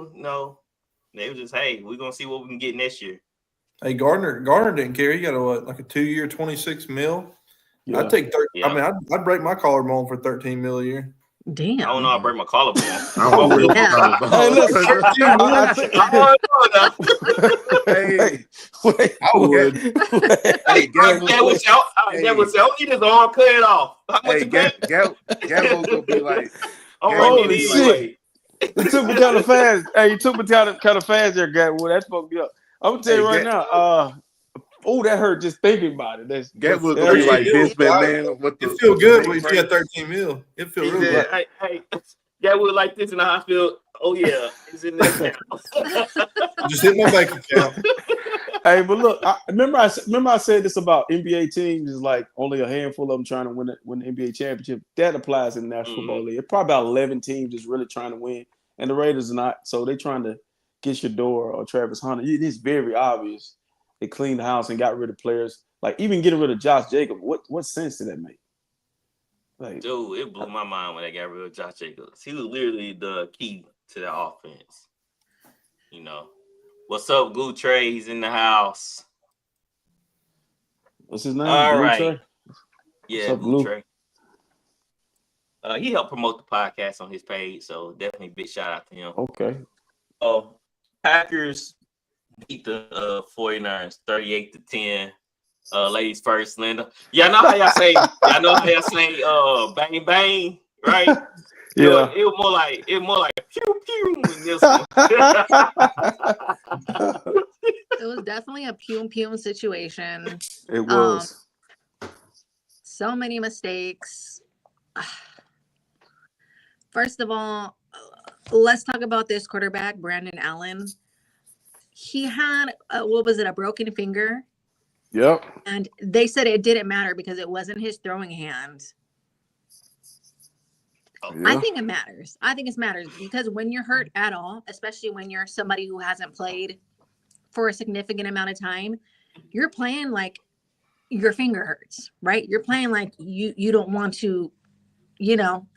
they were just, hey, we're gonna see what we can get next year. Hey, Gardner didn't care. He got a 2-year, $26 million. Yeah. I'd take 30. Yeah. I mean, I'd break my collarbone for $13 million a year. Damn. I don't know. I break my collarbone. Hey, listen. Hey, I would. Hey, that was out. He just all cut it off. How much you bet? Gallo gonna be like, holy shit. It took me kind of fast. Hey, you took me kind of fast there, guy. Well, that's fucked me up. I'm gonna tell you right now. That hurt just thinking about it. Gatwood gonna be like this, man. It feel good when you get $13 million. It feel real good. Hey, Gatwood like this in the hospital. Oh yeah, it's in there. Just hit my bank account. Hey, but look, remember I said this about NBA teams is like only a handful of them trying to win the NBA championship. That applies in the National Football League. It's probably about 11 teams just really trying to win, and the Raiders are not. So they're trying to get Shador or Travis Hunter. It is very obvious. They cleaned the house and got rid of players. Like even getting rid of Josh Jacobs. What sense did that make? Like, dude, it blew my mind when they got rid of Josh Jacobs. He was literally the key to the offense. What's up, Goo Trey? He's in the house. What's his name? All Blue right. Trey? Yeah, Goo Trey. He helped promote the podcast on his page, so definitely big shout out to him. Okay. Packers beat the 49ers 38-10. Ladies first, Linda. Y'all know how y'all say bang bang, right? Yeah. It was more like pew pew in this one. It was definitely a pume situation. It was. So many mistakes. First of all, let's talk about this quarterback, Brandon Allen. He had a broken finger. Yep. And they said it didn't matter because it wasn't his throwing hand. Yeah. I think it matters. I think it matters because when you're hurt at all, especially when you're somebody who hasn't played for a significant amount of time, you're playing like your finger hurts, right? You're playing like you don't want to,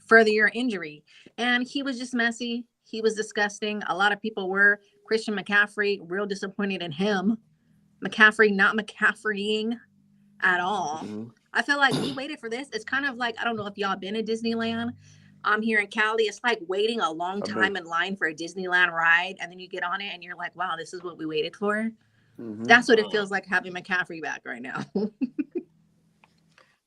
further your injury. And he was just messy. He was disgusting. A lot of people were. Christian McCaffrey, real disappointed in him. McCaffrey not McCaffreying at all. Mm-hmm. I feel like we waited for this. It's kind of like, I don't know if y'all been to Disneyland. I'm here in Cali. It's like waiting a long time in line for a Disneyland ride. And then you get on it and you're like, wow, this is what we waited for. Mm-hmm. That's what it feels like having McCaffrey back right now.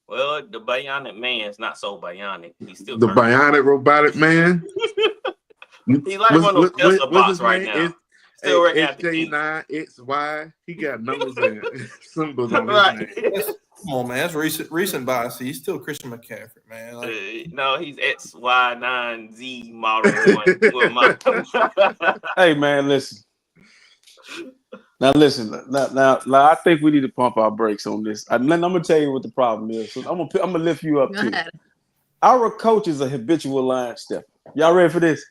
Well, the bionic man is not so bionic. He's still the bionic robotic man. He's like one of those Tesla bots right now. Still working at the XJ9, XY. He got numbers and symbols on his name. Come on, man. That's recent bias. He's still Christian McCaffrey, man. No, he's XY9Z model 1. Hey, man, listen. Now, I think we need to pump our brakes on this. I'm going to tell you what the problem is. So I'm gonna lift you up, too. Our coach is a habitual line stepper. Y'all ready for this?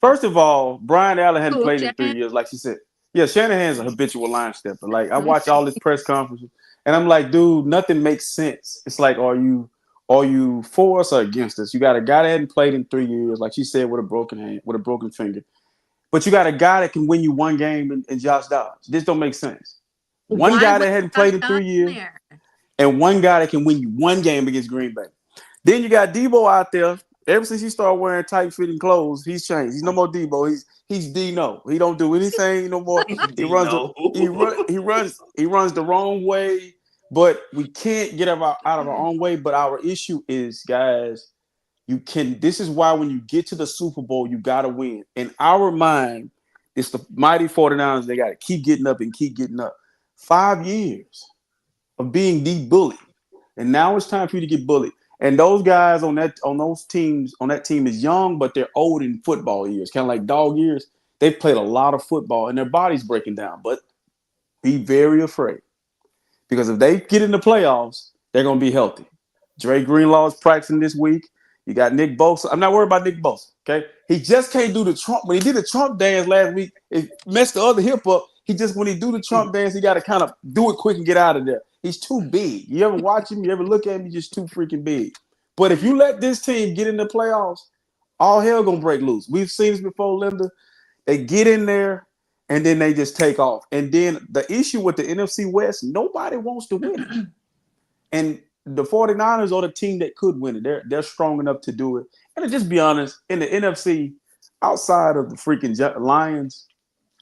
First of all, Brian Allen hadn't played in 3 years, like she said. Yeah, Shanahan's a habitual line stepper. Like, I watch all his press conferences, and I'm like, dude, nothing makes sense. It's like, are you for us or against us? You got a guy that hadn't played in 3 years, like she said, with a broken hand, with a broken finger. But you got a guy that can win you one game in Josh Dobbs. This don't make sense. One guy that hadn't played in 3 years, and one guy that can win you one game against Green Bay. Then you got Debo out there. Ever since he started wearing tight-fitting clothes, he's changed. He's no more Debo. He's Dino. He don't do anything no more. He runs the wrong way. But we can't get out of our own way. But our issue is, guys, this is why when you get to the Super Bowl, you gotta win. In our mind, it's the mighty 49ers. They gotta keep getting up and keep getting up. 5 years of being de-bullied, and now it's time for you to get bullied. And those guys on that team is young, but they're old in football years, kind of like dog years. They've played a lot of football, and their body's breaking down. But be very afraid, because if they get in the playoffs, they're going to be healthy. Dre Greenlaw is practicing this week. You got Nick Bosa. I'm not worried about Nick Bosa, okay? He just can't do the Trump. When he did the Trump dance last week, it messed the other hip up. When he do the Trump dance, he got to kind of do it quick and get out of there. He's too big. You ever watch him? You ever look at him? He's just too freaking big. But if you let this team get in the playoffs, all hell going to break loose. We've seen this before, Linda. They get in there, and then they just take off. And then the issue with the NFC West, nobody wants to win it. And the 49ers are the team that could win it. They're strong enough to do it. And to just be honest, in the NFC, outside of the freaking Lions,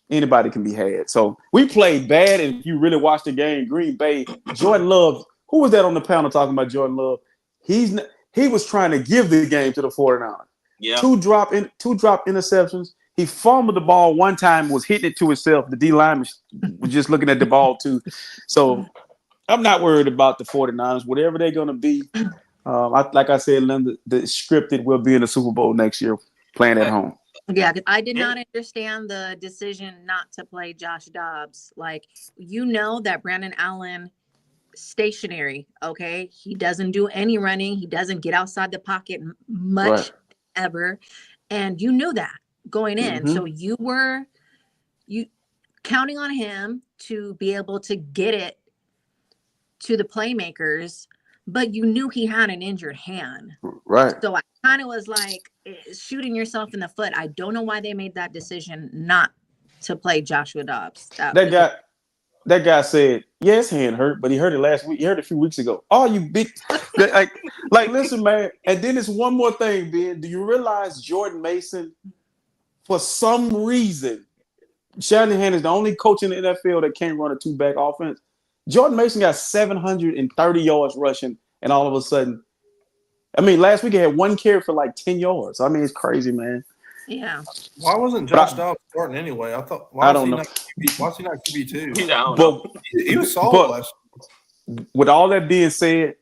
anybody can be had. So we played bad, and if you really watch the game, Green Bay, Jordan Love, who was that on the panel talking about Jordan Love? He was trying to give the game to the 49ers. Yeah. Two drop interceptions. He fumbled the ball one time, was hitting it to himself. The D lineman was just looking at the ball too. So I'm not worried about the 49ers. Whatever they're going to be, like I said, Linda, the scripted will be in the Super Bowl next year, playing at home. Yeah, I did not understand the decision not to play Josh Dobbs. Like, that Brandon Allen, stationary, okay? He doesn't do any running. He doesn't get outside the pocket much ever. And you knew that going in. Mm-hmm. So you counting on him to be able to get it to the playmakers, but you knew he had an injured hand. Right. So I kind of was like, shooting yourself in the foot. I don't know why they made that decision not to play Joshua Dobbs. That guy said, yeah, his hand hurt, but he hurt it last week. He hurt it a few weeks ago. Oh, you big like listen, man. And then it's one more thing, Ben. Do you realize Jordan Mason, for some reason, Shanahan is the only coach in the NFL that can't run a two-back offense. Jordan Mason got 730 yards rushing, and all of a sudden, I mean, last week he had 1 carry for like 10 yards. I mean, it's crazy, man. Yeah. Why wasn't Josh Dobbs starting anyway? I thought. Why was he not QB2? I don't know. He was solid last year. With all that being said,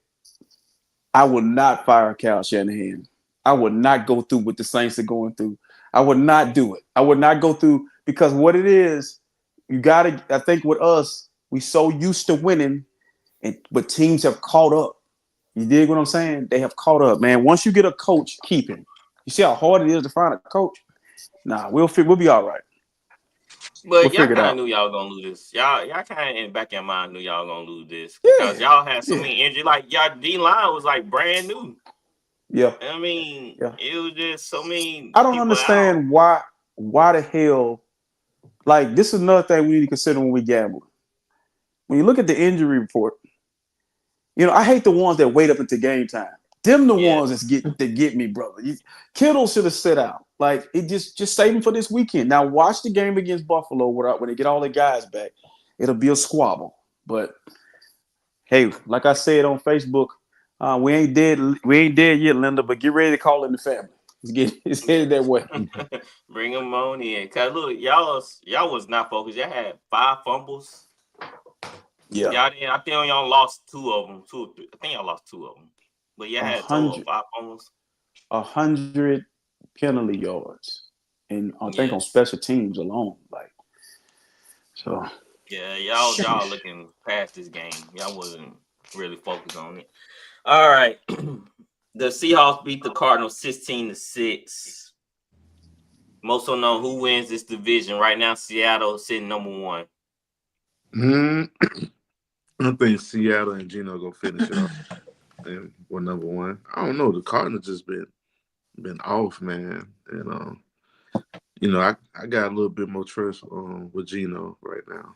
I would not fire Kyle Shanahan. I would not go through what the Saints are going through. I would not do it. I would not go through because what it is, you got to. I think with us, we so used to winning, but teams have caught up. You dig what I'm saying? They have caught up, man. Once you get a coach, keep him. You see how hard it is to find a coach? Nah, we'll be all right. But y'all kind of knew y'all gonna lose this. Y'all kind of in the back of your mind knew y'all gonna lose this because y'all had so many injuries. Like y'all D line was like brand new. Yeah. I mean, it was just so many. I don't understand why the hell. Like this is another thing we need to consider when we gamble. When you look at the injury report, you know I hate the ones that wait up until game time. Them the ones that get me, brother. Kittle should have sit out. Like it just save him for this weekend. Now watch the game against Buffalo when they get all the guys back. It'll be a squabble. But hey, like I said on Facebook, we ain't dead. We ain't dead yet, Linda. But get ready to call in the family. It's headed that way. Bring them on in. Cause look, y'all was not focused. Y'all had 5 fumbles. Yeah. Y'all didn't. I think y'all lost 2 of them. 2 or 3. I think y'all lost 2 of them. But y'all had total 5 fumbles. 100 penalty yards, and I think on special teams alone. Like so. Yeah, y'all looking past this game. Y'all wasn't really focused on it. All right. The Seahawks beat the Cardinals 16-6. Most don't know who wins this division. Right now, Seattle sitting number 1. I think Seattle and Geno go finish it off. And we're number 1. I don't know. The Cardinals just been off, man. And you know, I got a little bit more trust with Geno right now.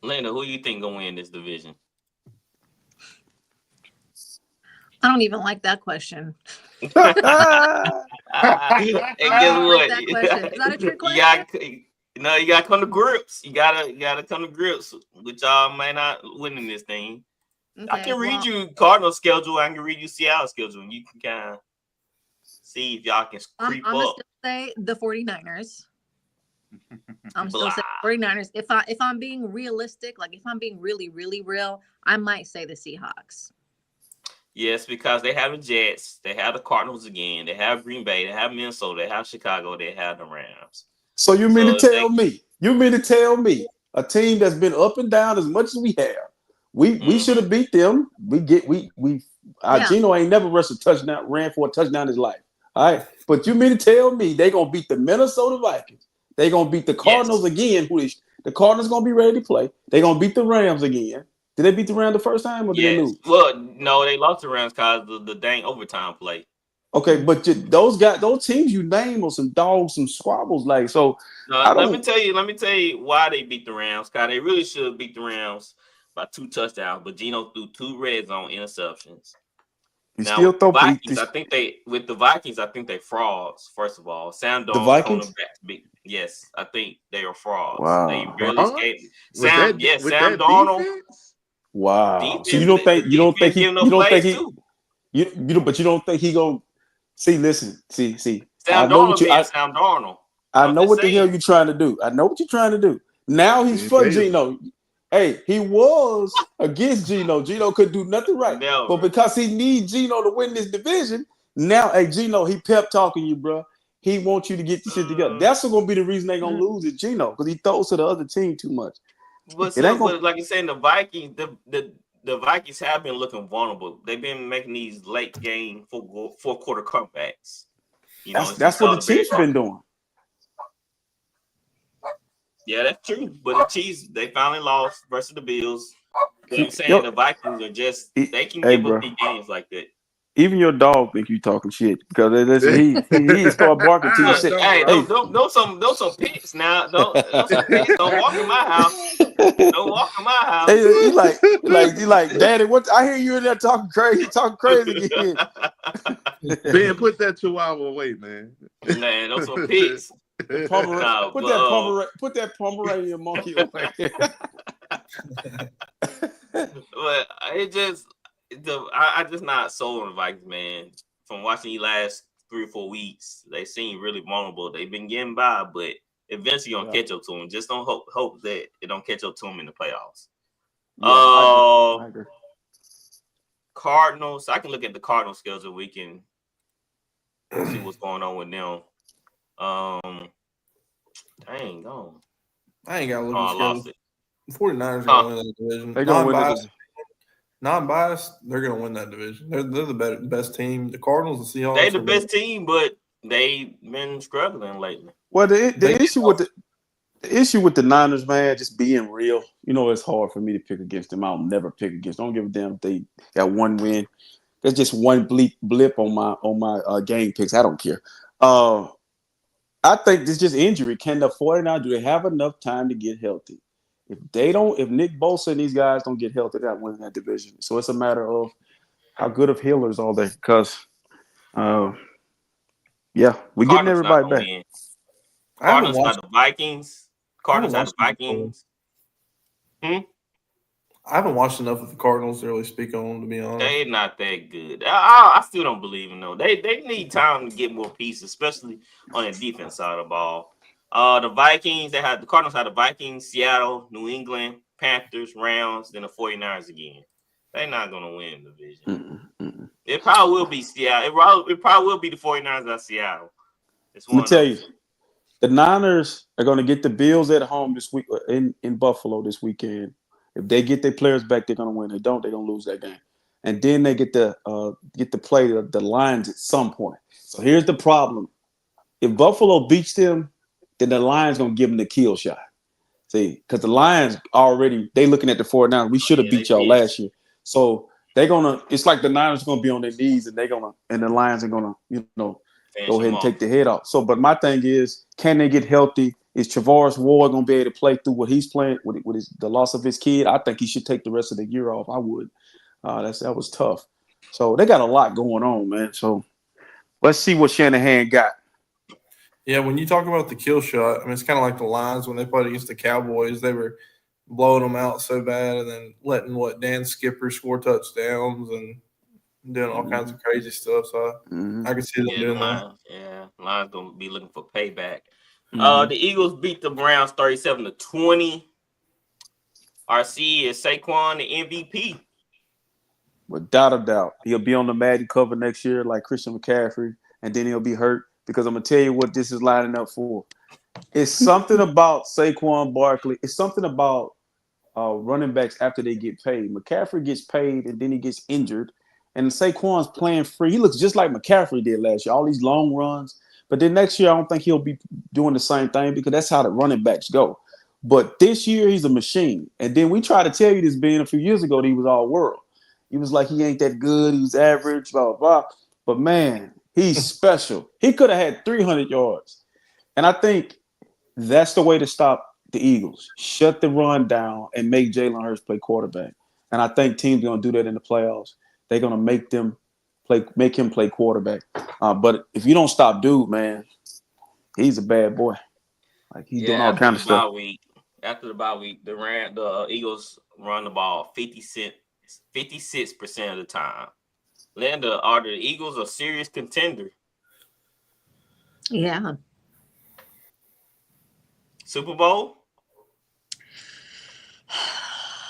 Linda, who you think gonna win this division? I don't even like that question. And guess what? That question. Is that a trick question? You gotta come to grips. You gotta come to grips with y'all may not winning this thing. Okay, I can read you Cardinals schedule. I can read you Seattle schedule, and you can kind of see if y'all can creep I'm up. gonna still say the 49ers. I'm still saying 49ers. If I'm being realistic, like if I'm being really, really real, I might say the Seahawks. Yes, because they have the Jets, they have the Cardinals again, they have Green Bay, they have Minnesota, they have Chicago, they have the Rams. So you mean to tell me a team that's been up and down as much as we have, we should have beat them. Geno ain't never ran for a touchdown in his life. All right. But you mean to tell me they gonna beat the Minnesota Vikings? They gonna beat the Cardinals again. The Cardinals gonna be ready to play. They gonna beat the Rams again. Did they beat the Rams the first time or did they lose? Well, no, they lost the Rams because of the dang overtime play. Okay, but those teams you name are some dogs, some squabbles, like so. Let me tell you why they beat the Rams. Because they really should beat the Rams by 2 touchdowns, but Geno threw 2 red zone interceptions. Vikings, I think they frauds. First of all, Sam Darnold, the Vikings. Yes, I think they are frauds. Wow. They really escaped. Sam Darnold. Wow. Defense, so you don't think he gonna see? Listen, see. Sam Darnold. I know what the hell you're trying to do. I know what you're trying to do. Now he's for Geno. Hey, he was against Geno. Geno couldn't do nothing right. Never. But because he needs Geno to win this division, now, hey, Geno, he pep talking you, bro. He wants you to get the shit together. That's going to be the reason they're going to lose is Geno, because he throws to the other team too much. But like you're saying, the Vikings, the Vikings have been looking vulnerable. They've been making these late game fourth quarter comebacks. That's what the Chiefs been doing. Yeah, that's true. But the Chiefs, they finally lost versus the Bills. But I'm saying the Vikings are just they can give up big games like that. Even your dog think you talking shit because he start barking to you. Hey, don't some pits now. Don't walk in my house. Don't walk in my house. Hey, he like, Daddy, what? I hear you in there talking crazy again. Ben, put that Chihuahua away, man. Man, those some pits. No, Put that Pomeranian monkey away. but I just not sold on the Vikings, man. From watching the last 3 or 4 weeks, they seem really vulnerable. They've been getting by, but eventually gonna catch up to them. Just don't hope that it don't catch up to them in the playoffs. I agree. Cardinals. I can look at the Cardinals schedule. We can see what's going on with them. Dang, no. I ain't got to look I at lost the it. schedule. 49ers are going to win that division. They're going to win it. Non-biased, they're going to win that division. They're the best team. The Cardinals and Seahawks. They're the best team, but they've been struggling lately. Well, the issue with the Niners, man, just being real. You know, it's hard for me to pick against them. I'll never pick against them. Don't give a damn if they got one win. There's just one blip on my game picks. I don't care. I think this just injury. Can the 49ers, do they have enough time to get healthy? If Nick Bosa and these guys don't get healthy, they're not winning that division. So it's a matter of how good of healers are they? Because, we're getting everybody back. Cardinals got the Vikings. Cardinals got the Vikings. I haven't watched enough of the Cardinals to really speak on them, to be honest. They're not that good. I still don't believe in them. They need time to get more pieces, especially on the defense side of the ball. The Cardinals had the Vikings, Seattle, New England, Panthers, Rams, then the 49ers again. They're not going to win the division. It probably will be Seattle. It probably will be the 49ers at Seattle. Let me tell you, the Niners are going to get the Bills at home this week in Buffalo this weekend. If they get their players back, they're going to win. They don't, they're going to lose that game. And then they get to play the Lions at some point. So here's the problem. If Buffalo beats them, then the Lions going to give them the kill shot. See, because the Lions they looking at the 49ers. We should have beat y'all last year. So they're going to – it's like the Niners are going to be on their knees and the Lions are going to, go ahead and take the head off. So, but my thing is, can they get healthy? Is Travaris Ward going to be able to play through what he's playing with the loss of his kid? I think he should take the rest of the year off. I would. That was tough. So they got a lot going on, man. So let's see what Shanahan got. Yeah, when you talk about the kill shot, I mean, it's kind of like the Lions when they played against the Cowboys. They were blowing them out so bad and then letting Dan Skipper score touchdowns and doing all kinds of crazy stuff. So I can see them doing that. Yeah, Lions going to be looking for payback. The Eagles beat the Browns 37-20. RC is Saquon the MVP. Without a doubt. He'll be on the Madden cover next year like Christian McCaffrey, and then he'll be hurt because I'm going to tell you what this is lining up for. It's something about Saquon Barkley. It's something about running backs after they get paid. McCaffrey gets paid, and then he gets injured, and Saquon's playing free. He looks just like McCaffrey did last year, all these long runs. But then next year, I don't think he'll be doing the same thing because that's how the running backs go. But this year, he's a machine. And then we tried to tell you this, Ben, a few years ago that he was all world. He was like, he ain't that good. He was average, blah, blah, blah. But, man, he's special. He could have had 300 yards. And I think that's the way to stop the Eagles. Shut the run down and make Jalen Hurts play quarterback. And I think teams are going to do that in the playoffs. They're going to make him play quarterback. But if you don't stop dude, man, he's a bad boy. Like he's doing all kinds of stuff. After the bye week, the Eagles run the ball 56% of the time. Linda, are the Eagles a serious contender? Yeah. Super Bowl?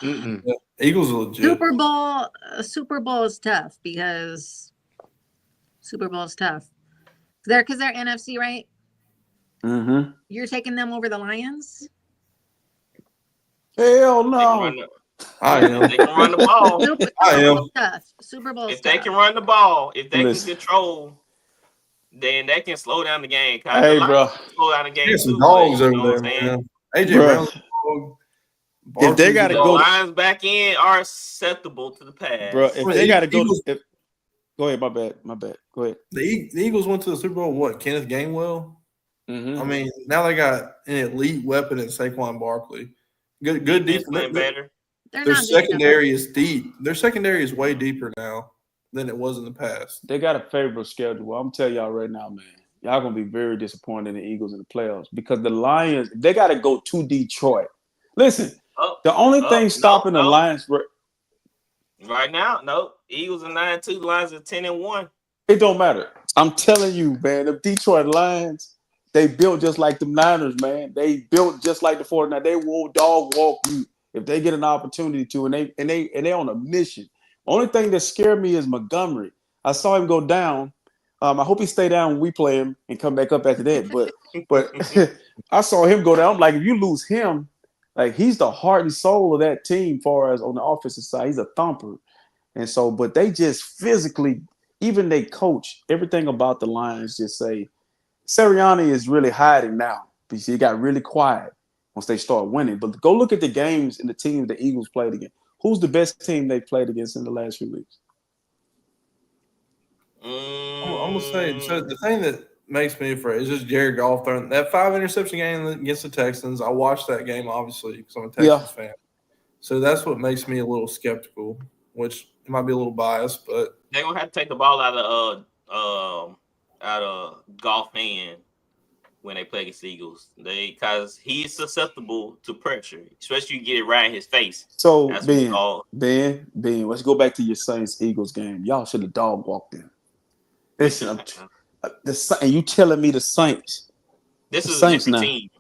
Eagles are legit. Super Bowl is tough because Super Bowl is tough. Because they're NFC, right? Mm-hmm. You're taking them over the Lions? Hell no. I am. They can run the ball. I am. Tough. Super Bowl. If they can run the ball, if they can control, then they can slow down the game. Hey, bro. Slow down the game. There's some dogs over there, man. AJ Brown's dog. If they got to go, Lions back in are acceptable to the pass, bro. If they got to go, go ahead. My bad. Go ahead. The Eagles went to the Super Bowl. What? Kenneth Gainwell. I mean, now they got an elite weapon in Saquon Barkley. Good defense. Better. Their secondary is deep. Their secondary is way deeper now than it was in the past. They got a favorable schedule. I'm telling y'all right now, man. y'all gonna be very disappointed in the Eagles in the playoffs because the Lions, they got to go to Detroit. Listen, the only thing stopping the Lions right now, no. Eagles are 9-2, Lions are 10-1. It don't matter. I'm telling you, man, the Detroit Lions, they built just like the Niners, man. They built just like the 49ers. They will dog walk you if they get an opportunity to, and they on a mission. Only thing that scared me is Montgomery. I saw him go down. I hope he stay down when we play him and come back up after that. But I saw him go down. I'm like, if you lose him, like he's the heart and soul of that team. Far as on the offensive side, he's a thumper. And so, but they just physically, even they coach, everything about the Lions just say Sirianni is really hiding now because he got really quiet once they start winning. But go look at the games and the teams the Eagles played against. Who's the best team they played against in the last few weeks? I'm gonna say so. The thing that makes me afraid is just Jared Goff throwing that 5 interception game against the Texans. I watched that game obviously because I'm a Texans fan. So that's what makes me a little skeptical, which it might be a little biased, but they're gonna have to take the ball out of Goff's hand when they play against the Eagles. Because he's susceptible to pressure, especially you get it right in his face. So Ben, let's go back to your Saints Eagles game. Y'all should have dog walked in. Listen, and you telling me the Saints? This is Saints a team.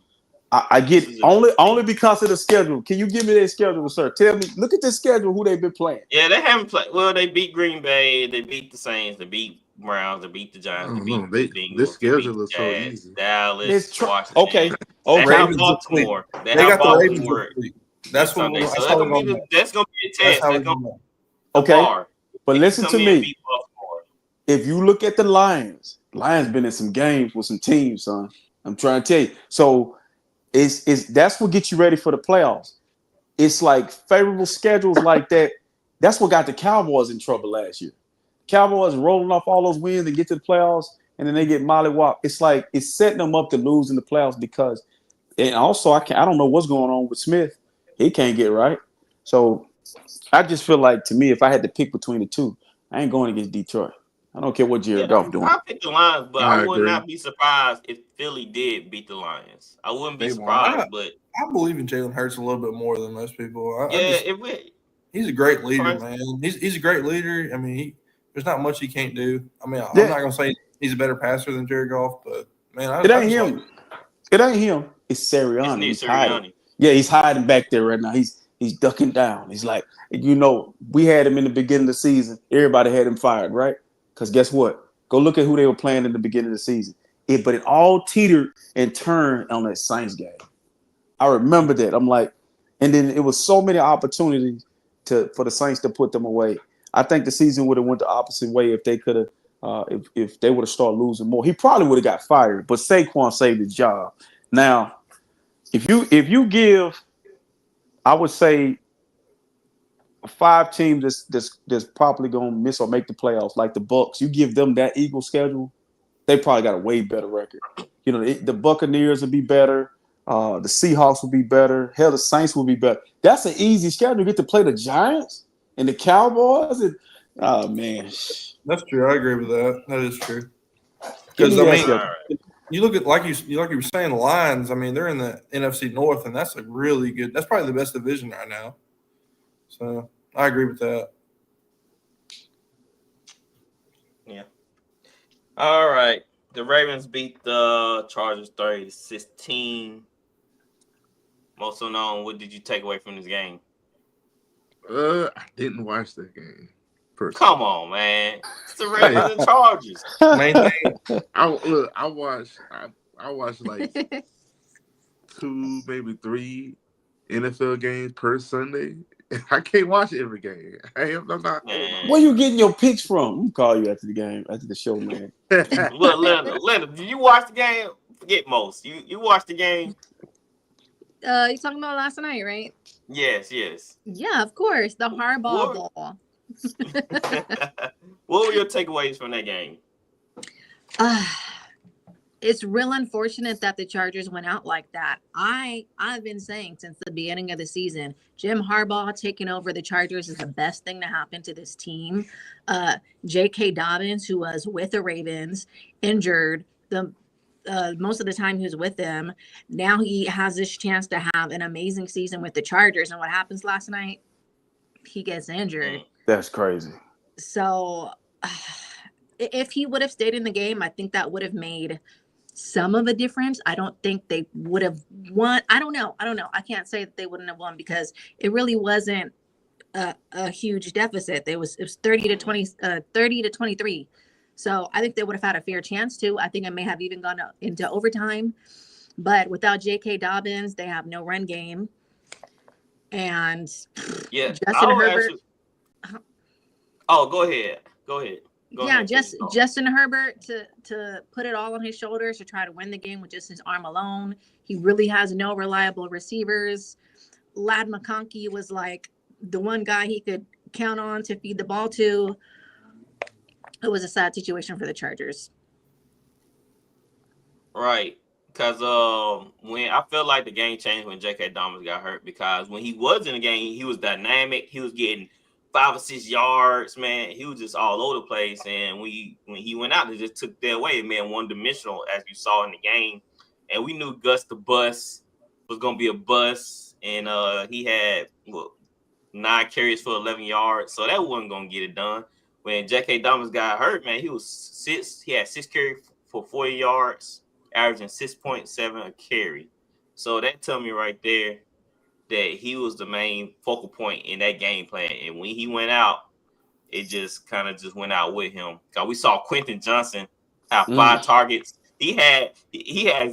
I get only because of the schedule. Can you give me their schedule, sir? Tell me. Look at the schedule. Who they've been playing? Yeah, they haven't played. Well, they beat Green Bay. They beat the Saints. They beat Browns. They beat the Giants. They beat the Bengals. This schedule is so easy. Dallas, Washington. Okay. They have Baltimore. They have got Baltimore. The Ravens. That's what. So that's gonna be a test. That's gonna be okay. But listen to me. If you look at the Lions been in some games with some teams, son. I'm trying to tell you. So it's that's what gets you ready for the playoffs. It's like favorable schedules like that. That's what got the Cowboys in trouble last year. Cowboys rolling off all those wins and get to the playoffs, and then they get mollywopped. It's like it's setting them up to lose in the playoffs because, and also I don't know what's going on with Smith. He can't get right. So I just feel like, to me, if I had to pick between the two, I ain't going against Detroit. I don't care what Jared Goff doing. I pick the Lions, but I would not be surprised if Philly did beat the Lions. I wouldn't be surprised, but I believe in Jalen Hurts a little bit more than most people. He's a great leader, man. He's a great leader. I mean, there's not much he can't do. I mean, I'm not gonna say he's a better passer than Jared Goff, but man, it ain't him. It ain't him. It's Sirianni. He's hiding. Yeah, he's hiding back there right now. He's ducking down. He's like, we had him in the beginning of the season. Everybody had him fired, right? Because guess what? Go look at who they were playing in the beginning of the season. But it all teetered and turned on that Saints game. I remember that. I'm like, and then it was so many opportunities for the Saints to put them away. I think the season would have went the opposite way if they could have, if they would have started losing more. He probably would have got fired, but Saquon saved his job. Now, if you give, I would say, 5 teams that's probably gonna miss or make the playoffs, like the Bucs. You give them that Eagles schedule, they probably got a way better record. The Buccaneers will be better. The Seahawks will be better. Hell, the Saints will be better. That's an easy schedule. You get to play the Giants and the Cowboys. Oh man, that's true. I agree with that. That is true. Because I mean, you look at like you were saying, the Lions. I mean, they're in the NFC North, and that's a really good. That's probably the best division right now. So I agree with that. Yeah. All right. The Ravens beat the Chargers 30-16. Most unknown, what did you take away from this game? I didn't watch that game. Come on, man. It's the Ravens and Chargers. Main thing. I watched like 2, maybe 3 NFL games per Sunday. I can't watch every game. I'm not. Where you getting your picks from? I'm call you after the game, after the show, man. Well, Leonard, did you watch the game? Forget most. You watched the game? You talking about last night, right? Yes. Yeah, of course. The hardball ball. What were your takeaways from that game? It's real unfortunate that the Chargers went out like that. I've been saying since the beginning of the season, Jim Harbaugh taking over the Chargers is the best thing to happen to this team. J.K. Dobbins, who was with the Ravens, injured, the most of the time he was with them. Now he has this chance to have an amazing season with the Chargers. And what happens last night? He gets injured. That's crazy. So if he would have stayed in the game, I think that would have made some of a difference. I don't think they would have won. I don't know. I can't say that they wouldn't have won because it really wasn't a huge deficit. It was 30 to 23. So I think they would have had a fair chance to. I think it may have even gone into overtime. But without J.K. Dobbins, they have no run game. And Justin Herbert. Go ahead. Justin Herbert to put it all on his shoulders to try to win the game with just his arm alone. He really has no reliable receivers. Ladd McConkey was like the one guy he could count on to feed the ball to. It was a sad situation for the Chargers. Right. Because when I feel like the game changed when J.K. Dobbins got hurt, because when he was in the game, he was dynamic. He was getting 5 or 6 yards, man. He was just all over the place. And when he went out, they just took that away, man, one-dimensional, as you saw in the game. And we knew Gus the Bus was going to be a bust. And he had 9 carries for 11 yards. So that wasn't going to get it done. When J.K. Dobbins got hurt, man, he had 6 carries for 40 yards, averaging 6.7 a carry. So that tell me right there that he was the main focal point in that game plan. And when he went out, it just kind of just went out with him. Because we saw Quentin Johnson have 5 targets. He had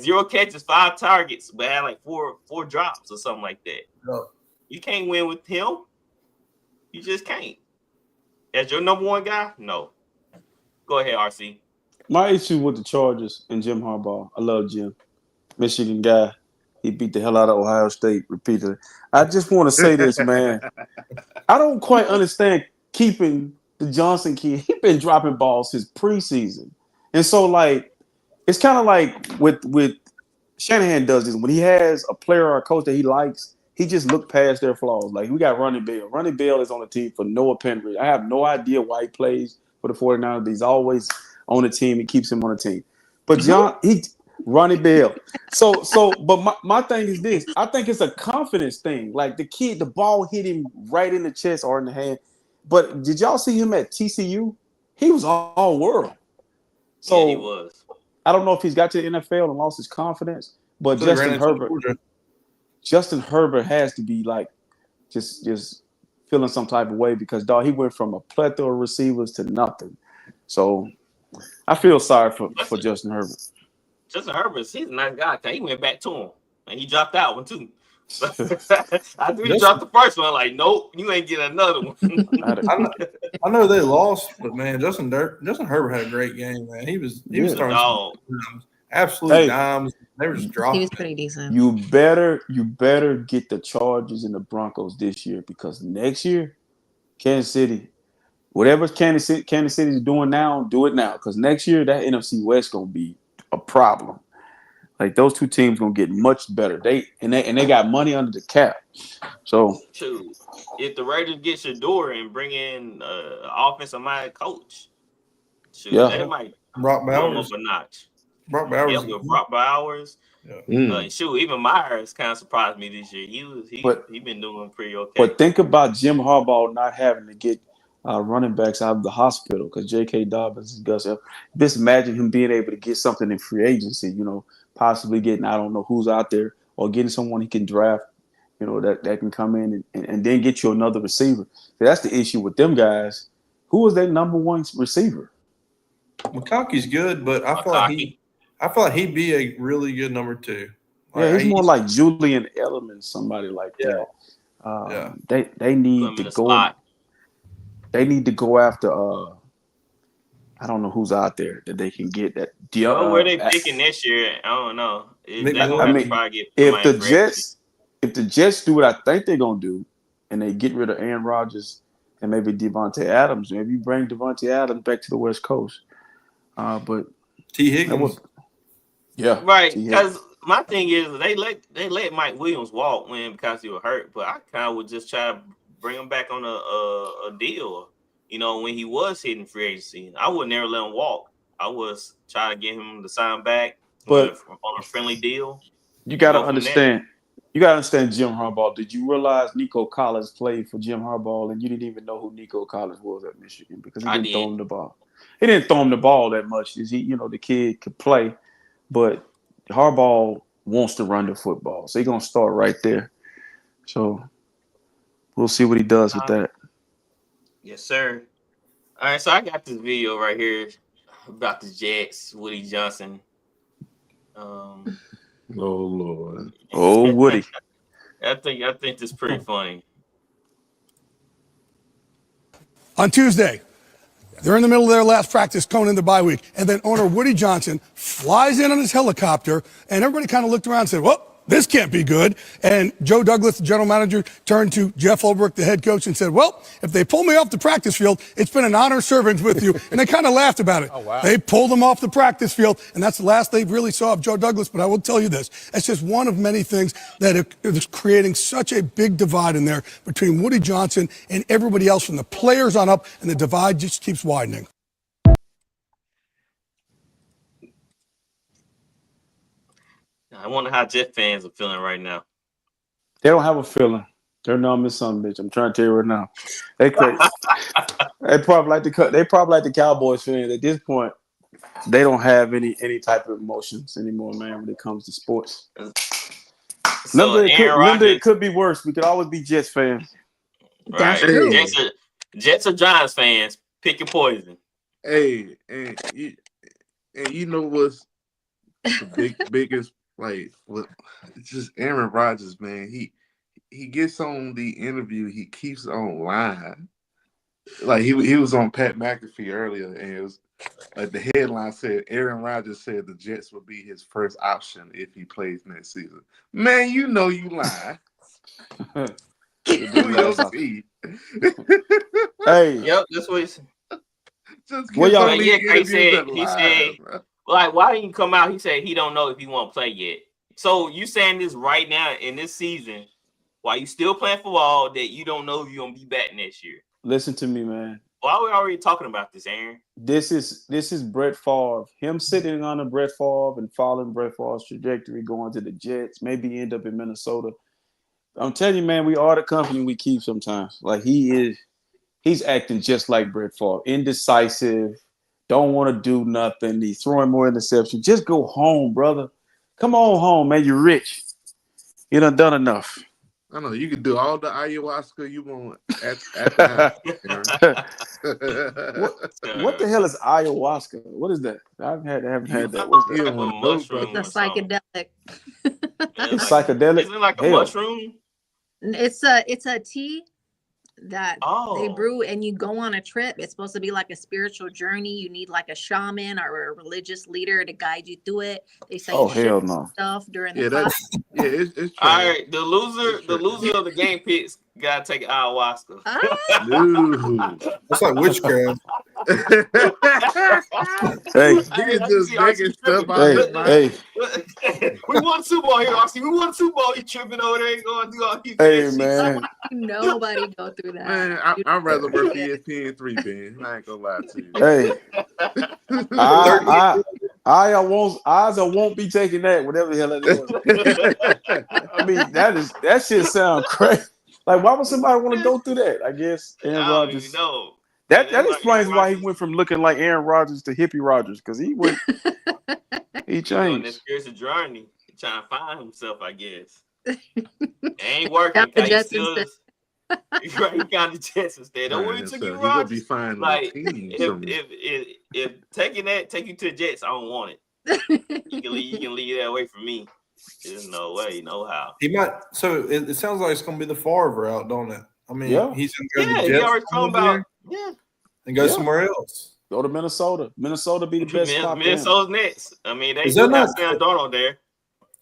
0 catches, 5 targets, but had like four drops or something like that. No. You can't win with him. You just can't. As your number one guy? No. Go ahead, RC. My issue with the Chargers and Jim Harbaugh, I love Jim, Michigan guy. He beat the hell out of Ohio State repeatedly. I just want to say this, man. I don't quite understand keeping the Johnson kid. He's been dropping balls since preseason. And so, like, it's kind of like with Shanahan does this. When he has a player or a coach that he likes, he just look past their flaws. Like, we got Ronnie Bell. Ronnie Bell is on the team for no apparent reason. I have no idea why he plays for the 49ers, but he's always on the team. He keeps him on the team. But Ronnie Bell. But my thing is this. I think it's a confidence thing. Like, the kid, the ball hit him right in the chest or in the hand. But did y'all see him at TCU? He was all world. So yeah, he was. I don't know if he's got to the NFL and lost his confidence, but Justin Herbert has to be like just feeling some type of way because, dog, he went from a plethora of receivers to nothing. So I feel sorry for Justin Herbert. Justin Herbert, he's a nice guy. He went back to him, and he dropped that one too. After he dropped the first one, like, nope, you ain't getting another one. I know they lost, but man, Justin Herbert had a great game, man. He was throwing absolute dimes. They were just dropping. He was pretty decent. You better get the Chargers and the Broncos this year because next year, Kansas City, whatever Kansas City is doing now, do it now because next year that NFC West gonna be a problem. Like, those two teams gonna get much better. They got money under the cap. So if the Raiders get Shador and bring in offensive-minded coach, they might Brock Bowers up a notch. Brock Bowers. Yeah, with Brock Bowers. Yeah. Even Myers kind of surprised me this year. He been doing pretty okay. But think about Jim Harbaugh not having to get running backs out of the hospital because J.K. Dobbins and Gus. Just imagine him being able to get something in free agency. Possibly getting, I don't know who's out there, or getting someone he can draft, that can come in and then get you another receiver. So that's the issue with them guys. Who was their number one receiver? McConkey's good, but I feel like he'd be a really good number 2. He's more like Julian Edelman, somebody like that. They need to go. They need to go after. I don't know who's out there that they can get that. Where they picking this year? I don't know. If the Jets do what I think they're gonna do, and they get rid of Aaron Rodgers and maybe Devontae Adams, maybe you bring Devontae Adams back to the West Coast. But T. Higgins, right? Because my thing is they let Mike Williams walk because he was hurt, but I kind of would just try to bring him back on a deal. When he was hitting free agency, I would never let him walk. I was trying to get him to sign back But on a friendly deal. you got to Go from there. understand. You got to understand Jim Harbaugh. Did you realize Nico Collins played for Jim Harbaugh, and you didn't even know who Nico Collins was at Michigan because he didn't throw him the ball. He didn't throw him the ball that much. The kid could play, but Harbaugh wants to run the football, so he's gonna start right there. So we'll see what he does with that. Yes, sir. All right, so I got this video right here about the Jets, Woody Johnson. Oh Lord. Oh, Woody. I think this is pretty funny. On Tuesday, they're in the middle of their last practice going into bye week, and then owner Woody Johnson flies in on his helicopter, and everybody kind of looked around and said, well, this can't be good. And Joe Douglas, the general manager, turned to Jeff Ulbrich, the head coach, and said, well, if they pull me off the practice field, it's been an honor serving with you. And they kind of laughed about it. Oh, wow. They pulled him off the practice field, and that's the last they really saw of Joe Douglas. But I will tell you this, it's just one of many things that is creating such a big divide in there between Woody Johnson and everybody else from the players on up, and the divide just keeps widening. I wonder how Jet fans are feeling right now. They don't have a feeling. They're numb as some bitch. I'm trying to tell you right now. They crazy. They probably like the Cowboys fans at this point. They don't have any type of emotions anymore, man, when it comes to sports. So it could be worse. We could always be Jets fans. Right. Jets or Giants fans. Pick your poison. Hey, and you know what's the biggest it's just Aaron Rodgers, man. He gets on the interview, he keeps on lying. Like he was on Pat McAfee earlier, and it was the headline said Aaron Rodgers said the Jets would be his first option if he plays next season. Man, you know you lie. Do your see. Hey, yep, that's what he said. He said, like, why didn't you come out? He said he don't know if he won't play yet. So you saying this right now in this season, while you still playing football, that you don't know if you're gonna be back next year. Listen to me, man. Why are we already talking about this, Aaron? This is Brett Favre. Him sitting on a Brett Favre and following Brett Favre's trajectory, going to the Jets, maybe end up in Minnesota. I'm telling you, man, we are the company we keep sometimes. Like he's acting just like Brett Favre, indecisive, don't want to do nothing. He's throwing more interceptions. Just go home, brother. Come on home, man. You're rich. You done enough. I know you can do all the ayahuasca you want at the house. What the hell is ayahuasca? What is that? I haven't had that. What's that? Mushroom. It's a psychedelic. It's psychedelic. Isn't it like a mushroom? It's a tea that they brew, and you go on a trip. It's supposed to be like a spiritual journey. You need like a shaman or a religious leader to guide you through it. They say hell no stuff during the class. It's all right. The loser of the game picks gotta take ayahuasca. That's like witchcraft. Hey, we won Super Bowl here, Oxy. We won Super Bowl. You tripping over there? Going to do all these hey, man. Nobody go through that. Man, I'd rather work ESPN 3, Ben. I ain't gonna lie to you. Hey, I won't be taking that, whatever the hell it is. I mean, that shit sounds crazy. Like, why would somebody want to go through that? I guess Aaron Rodgers. That explains why he went from looking like Aaron Rodgers to hippie Rodgers, because he changed. On this spiritual journey, trying to find himself, I guess. Ain't working. He got the Jets instead. Don't worry, took you Rodgers. Like, if taking that take you to the Jets, I don't want it. You can leave that away from me. There's no way, no how. He might. So it sounds like it's going to be the Favre route, don't it? I mean, he's going to go to the Jets. He already talking about and go somewhere else. Go to Minnesota. Minnesota be the best spot. Minnesota's next. I mean, they still got Sam Darnold there.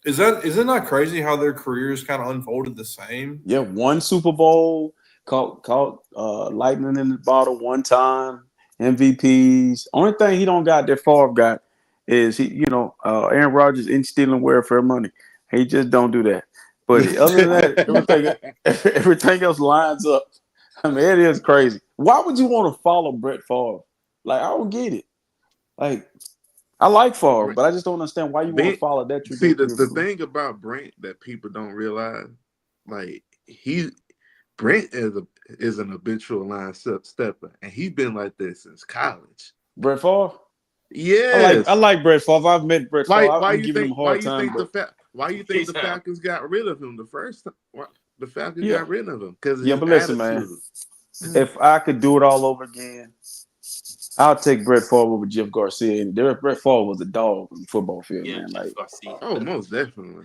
Is it not crazy how their careers kind of unfolded the same? Yeah, one Super Bowl, caught lightning in the bottle one time, MVPs. Only thing he don't got that Favre got is Aaron Rodgers ain't stealing welfare money. He just don't do that. But other than that, everything else lines up. I mean, it is crazy. Why would you want to follow Brett Favre? Like, I don't get it. Like, I like Favre, but I just don't understand why you want to Brent, follow that see, trajectory. the thing about Brent that people don't realize, like Brent is an habitual line stepper, and he's been like this since college. Brett Favre? Yes. I like Brett Favre. I've met Brett Favre. Why I'm you giving him think a hard time, but the Falcons got rid of him the first time? The Falcons yeah. got rid of him because of Yeah, his but listen, attitude. man. If I could do it all over again, I'll take Brett Favre over Jeff Garcia. And Brett Favre was a dog on the football field, Yeah, man. Jeff Like, Garcia. Oh, most definitely.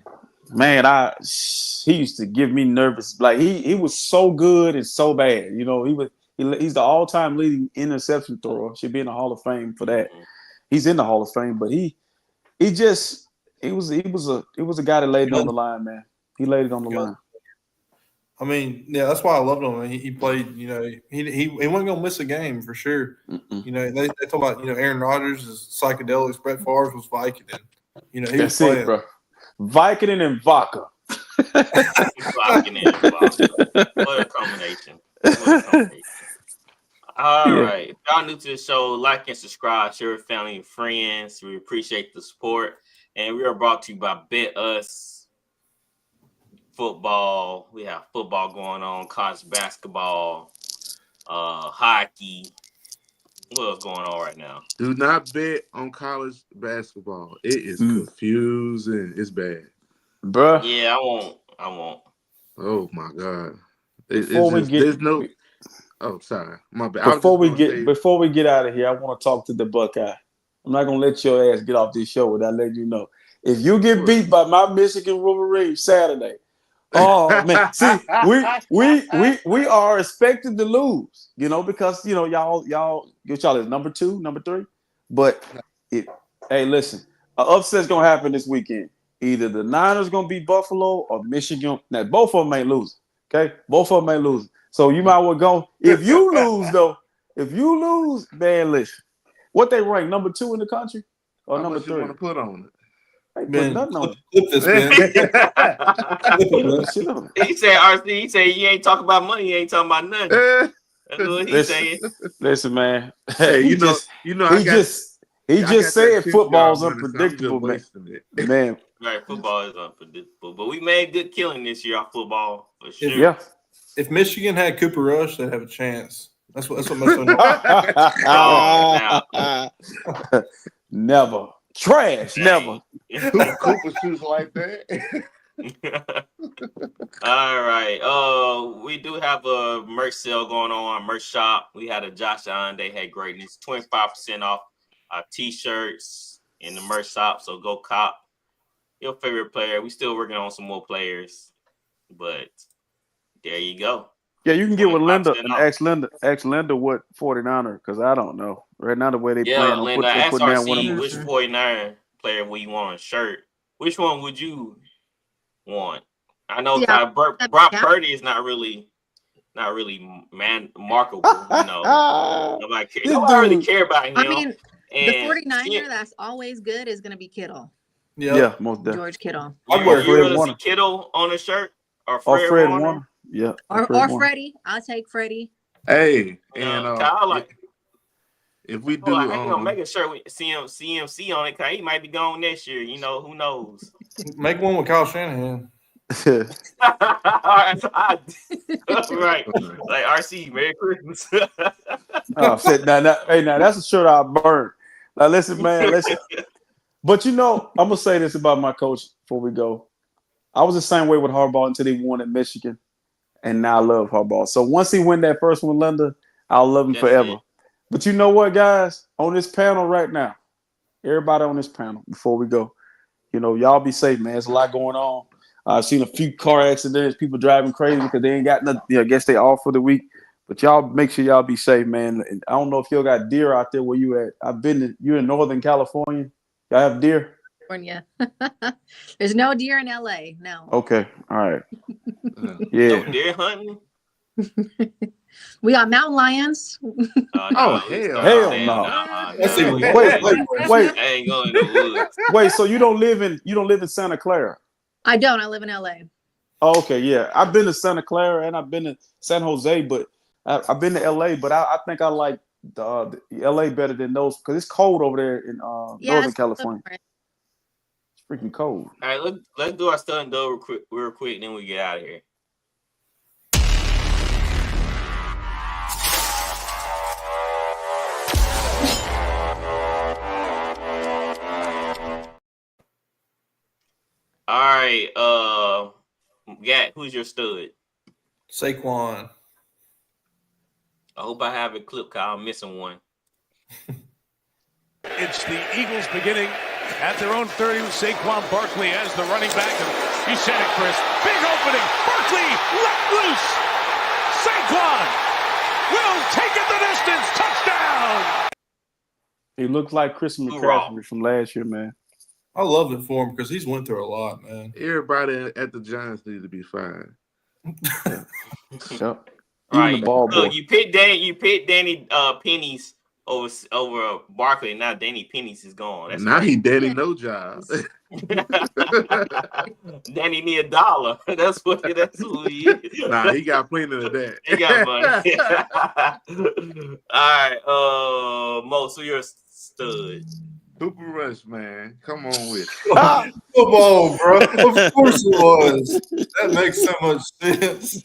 man, he used to give me nervous. Like he was so good and so bad. You know, he's the all-time leading interception thrower. Should be in the Hall of Fame for that. Mhm. He's in the Hall of Fame, but he was a guy that laid it on the line, man. He laid it on the line. I mean, yeah, that's why I loved him. He played, you know, he wasn't gonna miss a game for sure. Mm-mm. You know, they talk about, you know, Aaron Rodgers is psychedelics, Brett Favre was Vicodin. You know, he That's was playing. it, bro. Vicodin and vodka. Blocking it, what a combination. All right. If y'all new to the show, like and subscribe, share with family and friends. We appreciate the support. And we are brought to you by Bet Us Football. We have football going on, college basketball, hockey. What else going on right now? Do not bet on college basketball. It is confusing. It's bad. Bruh. Yeah, I won't. Oh my God. Oh, sorry. My bad. Before we get out of here, I want to talk to the Buckeye. I'm not gonna let your ass get off this show without letting you know. If you get beat by my Michigan Wolverines Saturday, oh man, see, we are expected to lose, you know, because you know y'all is number 2, number 3. But hey, listen, an upset's gonna happen this weekend. Either the Niners gonna beat Buffalo or Michigan. Now both of them ain't losing. Okay, both of them ain't losing. So you might well go. If you lose, man, listen. What they rank, number 2 in the country or How number much 3? you want to put on it? Ain't put nothing on Flip this, man. it. He said, RC, he said, you ain't talking about money, you ain't talking about nothing. That's what he's saying. Listen, man. Hey, he just said football's unpredictable, man. Man. Right, football is unpredictable, but we made good killing this year off football for sure. Yeah. If Michigan had Cooper Rush, they'd have a chance. That's what most of them Never. Trash. Never. Cooper shoots like that. All right. We do have a merch sale going on, merch shop. We had a Josh Allen Day Had Greatness, 25% off our t-shirts in the merch shop. So go cop your favorite player. We still working on some more players, but there you go. Yeah, you can get with Linda and ask Linda what 49er, because I don't know. Right now, the way they playing, Linda, ask down one RC of which 49 player would you want on a shirt. Which one would you want? I know Brock Purdy is not really markable. You know, nobody really care about him. I mean, and the 49er that's always good is going to be Kittle. Yeah, most definitely. George Kittle. I'd wear Fred Kittle on a shirt or Fred Warner. Yeah, or Freddie. I'll take Freddie. Hey, and if we do, make a shirt with CMC on it, cause he might be gone next year. You know, who knows? Make one with Kyle Shanahan. Right, like RC, Merry Christmas. Now that's a shirt I burned. Now listen, man, But you know, I'm gonna say this about my coach before we go. I was the same way with Harbaugh until he won at Michigan, and now I love Harbaugh. So once he win that first one, Linda, I'll love him forever. But you know what, guys? On this panel right now, everybody on this panel, before we go, you know, y'all be safe, man. There's a lot going on. I've seen a few car accidents, people driving crazy because they ain't got nothing. I guess they off for the week. But y'all make sure y'all be safe, man. And I don't know if y'all got deer out there where you at. You're in Northern California. Y'all have deer? California. There's no deer in LA. No. Okay. All right. Yeah. No deer hunting? We got mountain lions. Hell no. Wait. I ain't going to the woods. Wait, so you don't live in Santa Clara? I don't. I live in LA. Oh, okay, yeah. I've been to Santa Clara and I've been to San Jose, but I've been to LA, but I think I like the LA better than those because it's cold over there in Northern it's California. It's freaking cold. All right, let's do our stud and dove real quick, then we get out of here. All right, Gat, who's your stud? Saquon. I hope I have a clip because I'm missing one. It's the Eagles beginning at their own 30 with Saquon Barkley as the running back. You said it, Chris. Big opening. Barkley let loose. Saquon will take it the distance. Touchdown. He looks like Chris McCaffrey from last year, man. I love it for him because he's went through a lot, man. Everybody at the Giants need to be fired. Yep. Right. The ball boy. Look, you picked Danny Pennies over Barkley. Now Danny Pennies is gone. That's now right. he Danny no job. Danny need $1. That's who he is. Nah, he got plenty of that. He got money. All right, Mo, so you're a stud. Cooper Rush, man. Come on with it. Come on, bro. Of course it was. That makes so much sense.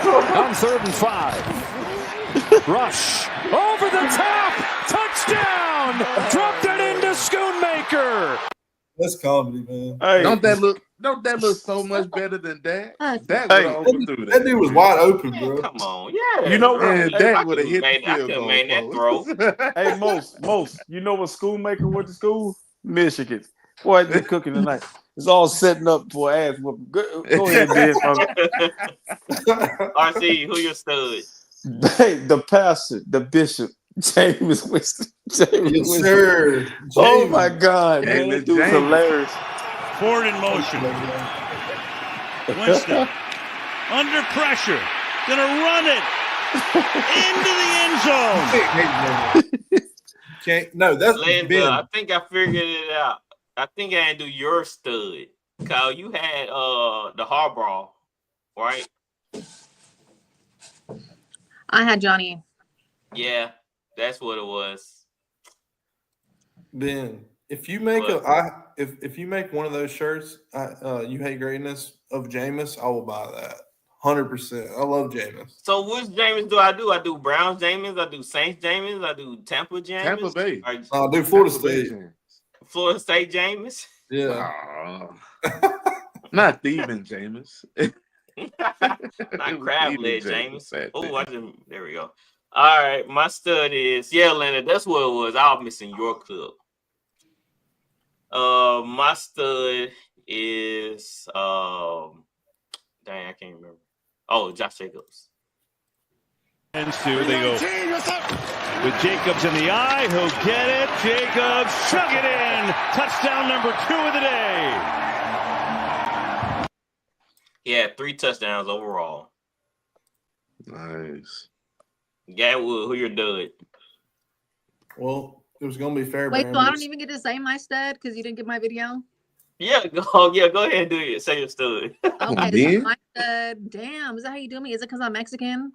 On 3rd and 5. Rush over the top. Touchdown. Dropped it into Schoonmaker. That's comedy, man. Hey, Don't that look so much better than that? That Hey, would overthrew That dude was wide open, bro. Come on, yeah. You know, Man, hey, that would have hit the I field could've goal. made that throw. hey, most, you know what Schoonmaker went to school? Michigan. Boy, they cooking tonight. It's all setting up for ass whooping. Go ahead, Ben. RC, who your stud? Hey, the pastor, the bishop, James Winston. Yes, sir. Oh my God, man, James. that dude's hilarious. Forward in motion. Winston under pressure. Gonna run it into the end zone. No, that's Linda, Ben. I think I figured it out. I think I didn't do your stud. Kyle, you had the Harbaugh, right? I had Johnny. Yeah, that's what it was. Ben, if you make if you make one of those shirts, you hate greatness of Jameis, I will buy that 100%. I love Jameis. So which Jameis do? I do Browns Jameis, I do Saints Jameis, I do Tampa Jameis. Tampa Bay. Or Dude, Florida State. Florida State Jameis. Yeah. Not thieving, Jameis. Not crab leg Jameis. Oh, there we go. All right, my stud is Leonard. That's what it was. I was missing your clip. My stud is dang, I can't remember. Oh, Josh Jacobs. And two, they go with Jacobs in the eye. He'll get it. Jacobs chug it in. Touchdown number 2 of the day. He had 3 touchdowns overall. Nice. Gatwood, who your dud? Well, it was going to be fair. Wait, so I don't even get to say my stud because you didn't get my video? Yeah, go ahead and do it. Say your stud. Okay, so my stud. Damn, is that how you do me? Is it because I'm Mexican?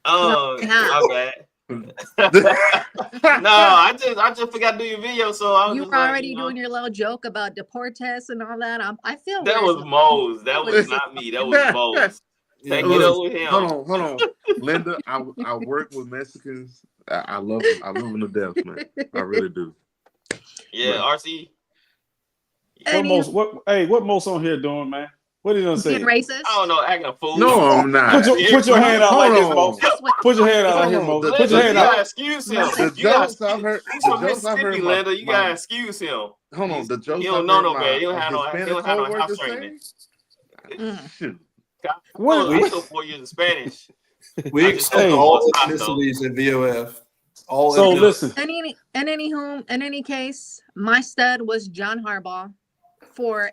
Oh, my bad. No, I just forgot to do your video, so I was You were already doing your little joke about Deportes and all that. I feel that was Mo's. That was not me. That was Mo's. Take it over with him. Hold on. Linda, I work with Mexicans. I love them to death, man. I really do. Yeah, RC. What most on here doing, man? What are you gonna say? Being racist? I don't know, acting a fool. No, I'm not. Put your hand out like this, Mo. Put your hand out like here, Mo. Put your hand You gotta out. excuse him. The jokes I've heard. He's from Mississippi, Linda. You gotta excuse him. Hold on, the jokes. You don't know no better. You don't have no house training. Shoot. I took 4 years of Spanish. We accept all ethnicities at VOF. So listen. In any case, my stud was John Harbaugh for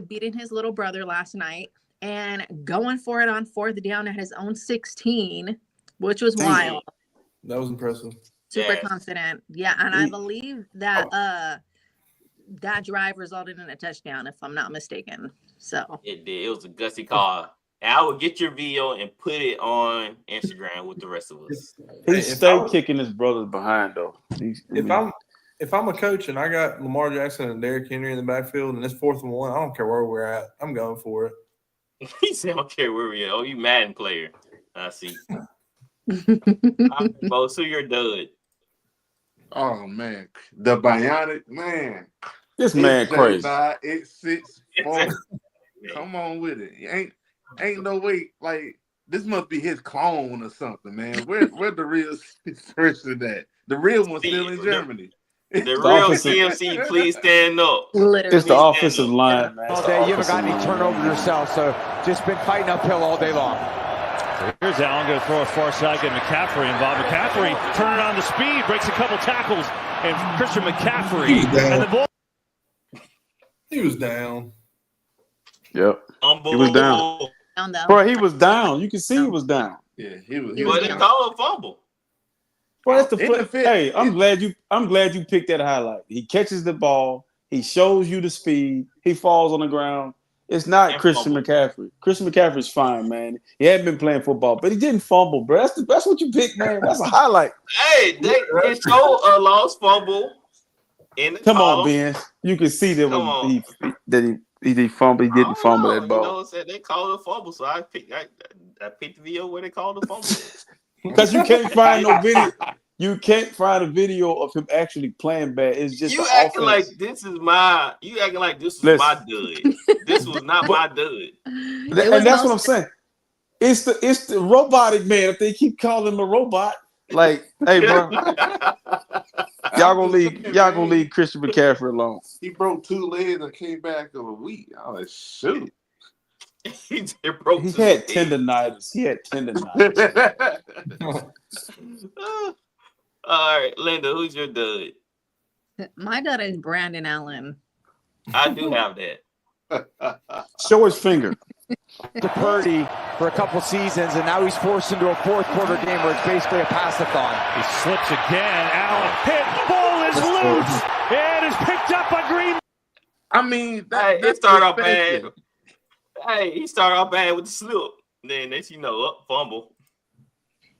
beating his little brother last night and going for it on 4th down at his own 16, which was wild. That was impressive. Super confident. Yeah, and I believe that that drive resulted in a touchdown, if I'm not mistaken. So it did. It was a gutsy call. And I would get your video and put it on Instagram with the rest of us. He stay kicking his brothers behind though. If I'm a coach and I got Lamar Jackson and Derrick Henry in the backfield and it's 4th and 1, I don't care where we're at. I'm going for it. He said, I don't care where we at. Oh, you Madden player. I see. Right, Bo, so you're dud. Oh man, the Bionic man. This man crazy. 8'6". Come on with it. Ain't no way. Like this must be his clone or something, man. Where the real person at? The real one's still in Germany. The real CMC, please stand up. Literally. It's the offensive line, man. All day, you haven't got any turnovers yourself, so just been fighting uphill all day long. Here's Allen going to throw it far side, get McCaffrey involved. McCaffrey turning on the speed, breaks a couple tackles, and Christian McCaffrey. And the ball. He was down. Yep. He was down. Bro, he was down. You can see he was down. Yeah, he was. But they call a fumble. Well, that's the flip. Hey, I'm glad you picked that highlight. He catches the ball. He shows you the speed. He falls on the ground. It's not Christian McCaffrey. Christian McCaffrey's fine, man. He hadn't been playing football, but he didn't fumble, bro. That's what you picked, man. That's a highlight. Hey, they show a lost fumble in the Come call. on, Ben. You can see that he fumbled. He didn't fumble that ball. You know what I'm saying? They called a fumble, so I picked the video where they called the fumble. Because you can't find no video. You can't find a video of him actually playing bad. It's just you acting like this is my. You acting like this was my dud. This was not my dud. And that's what I'm saying. It's the robotic man. If they keep calling him a robot, like, hey, bro, y'all gonna leave Christian McCaffrey alone. He broke 2 legs and came back in a week. I was shoot. He had tendonitis. All right, Linda, who's your dud? My dud is Brandon Allen. I do have that. Show his finger. To Purdy for a couple seasons, and now he's forced into a 4th quarter game where it's basically a pass-a-thon. He slips again. Allen hit. Ball is loose. And is picked up by Green. I mean, it started off bad. Hey, he started off bad with the slip. Then fumble.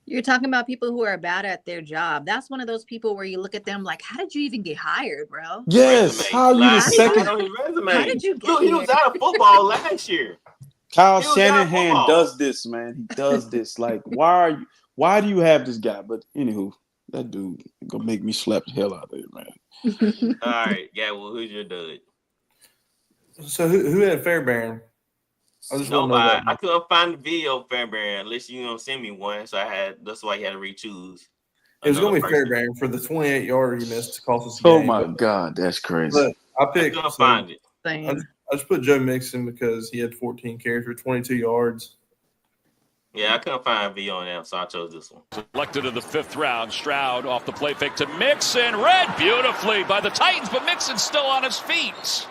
You're talking about people who are bad at their job. That's one of those people where you look at them like, how did you even get hired, bro? Yes. Resume. How are you the second? On his resume. How did you get Look, he was out of football last year. Kyle Shanahan does this, man. He does this. Like, why do you have this guy? But anywho, that dude gonna make me slap the hell out of it, man. All right, yeah. Well, who's your dud? So who had Fairbairn? Nobody. I couldn't find the video of Fairbairn unless you send me one. So that's why you had to re-choose. It was gonna be Fairbairn for the 28-yarder he missed to cost us a game. Oh my God, that's crazy. But I couldn't find it. I just put Joe Mixon because he had 14 carries for 22 yards. Yeah, I couldn't find a video on that, so I chose this one. Selected in the 5th round. Stroud off the play fake to Mixon. Read beautifully by the Titans, but Mixon's still on his feet.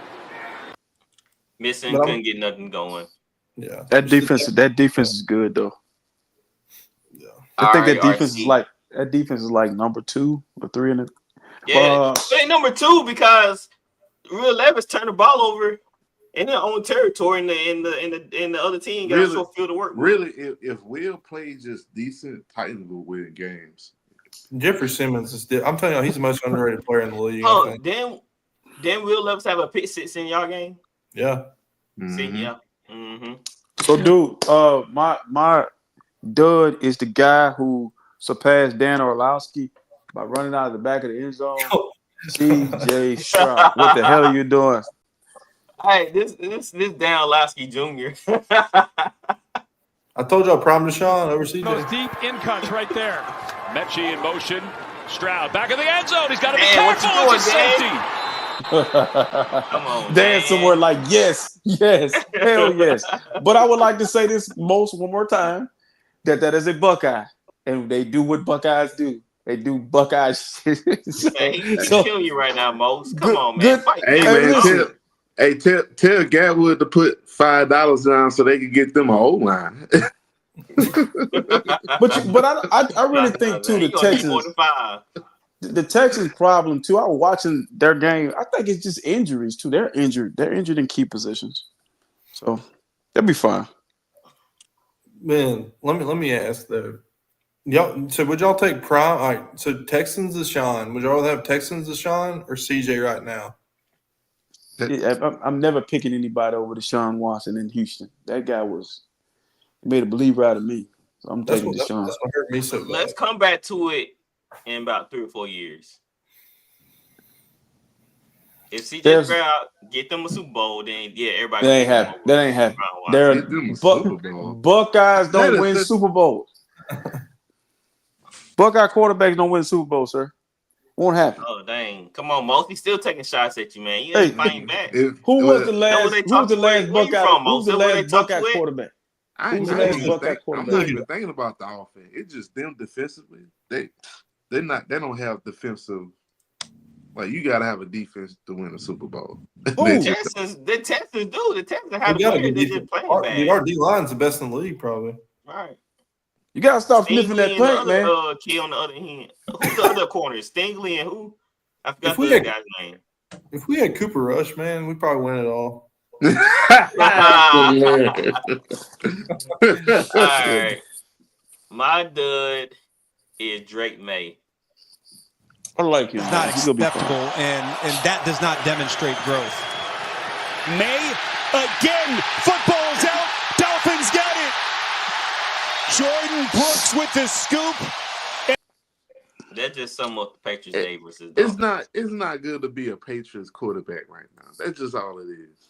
Mixon couldn't get nothing going. Yeah, that defense is good though. Yeah, I think that defense is like number 2 or 3 in the. Yeah, they number 2 because Will Levis turned the ball over in their own territory, and the other team got a short field to work. Really, if Will plays just decent, Titans will win games. Jeffrey Simmons is. I'm telling you, he's the most underrated player in the league. Oh, then Will Levis have a pick 6 in y'all game? Yeah. Mm-hmm. See, yeah. Mm-hmm. So, dude, my dud is the guy who surpassed Dan Orlowski by running out of the back of the end zone. C.J. Stroud, what the hell are you doing? Hey, this Dan Orlowski Jr. I told y'all, Prime Deshaun over CJ. Goes deep in cuts right there. Mechie in motion. Stroud back in the end zone. He's got to be careful. It's a safety. Come on, Dan somewhere like yes, hell yes. But I would like to say this one more time that is a Buckeye, and they do what Buckeyes do. They do Buckeye shit. He's killing you right now, Mose. Come on, man. Fight. Tell Gatwood to put $5 down so they can get them an O-line. but I really think too the Texans problem too. I was watching their game. I think it's just injuries too. They're injured. They're injured in key positions, so they'll be fine. Man, let me ask though. Y'all, so would y'all take Prime? All right, so Texans Deshaun. Would y'all have Texans Deshaun or CJ right now? I'm never picking anybody over Deshaun Watson in Houston. That guy made a believer out of me. So I'm taking Deshaun. That's what hurt me so bad. Let's come back to it in about 3 or 4 years. If CJ Stroud get them a Super Bowl, then yeah, everybody. That ain't happening. Buckeyes don't win Super Bowls. Buckeye quarterbacks don't win Super Bowl, sir. Won't happen. Oh dang! Come on, Most. He's still taking shots at you, man. You ain't fighting back. Who was the last Buckeye quarterback? I'm not even thinking about the offense. It's just them defensively. They don't have defensive. Like, you gotta have a defense to win a Super Bowl. The Texans do. The Texans have the players. They just play bad. Our D line's the best in the league, probably. Right. You gotta stop sniffing that plank, man. Kid on the other hand. Who's the other corner? Stingley and who? I forgot the other guy's name. If we had Cooper Rush, man, we'd probably win it all. All right. My dud is Drake May. I like him. It's not acceptable, and that does not demonstrate growth. May again. Football's out. Dolphins got it. Jordan Brooks with the scoop. That's just some of the Patriots day versus. It's not good to be a Patriots quarterback right now. That's just all it is.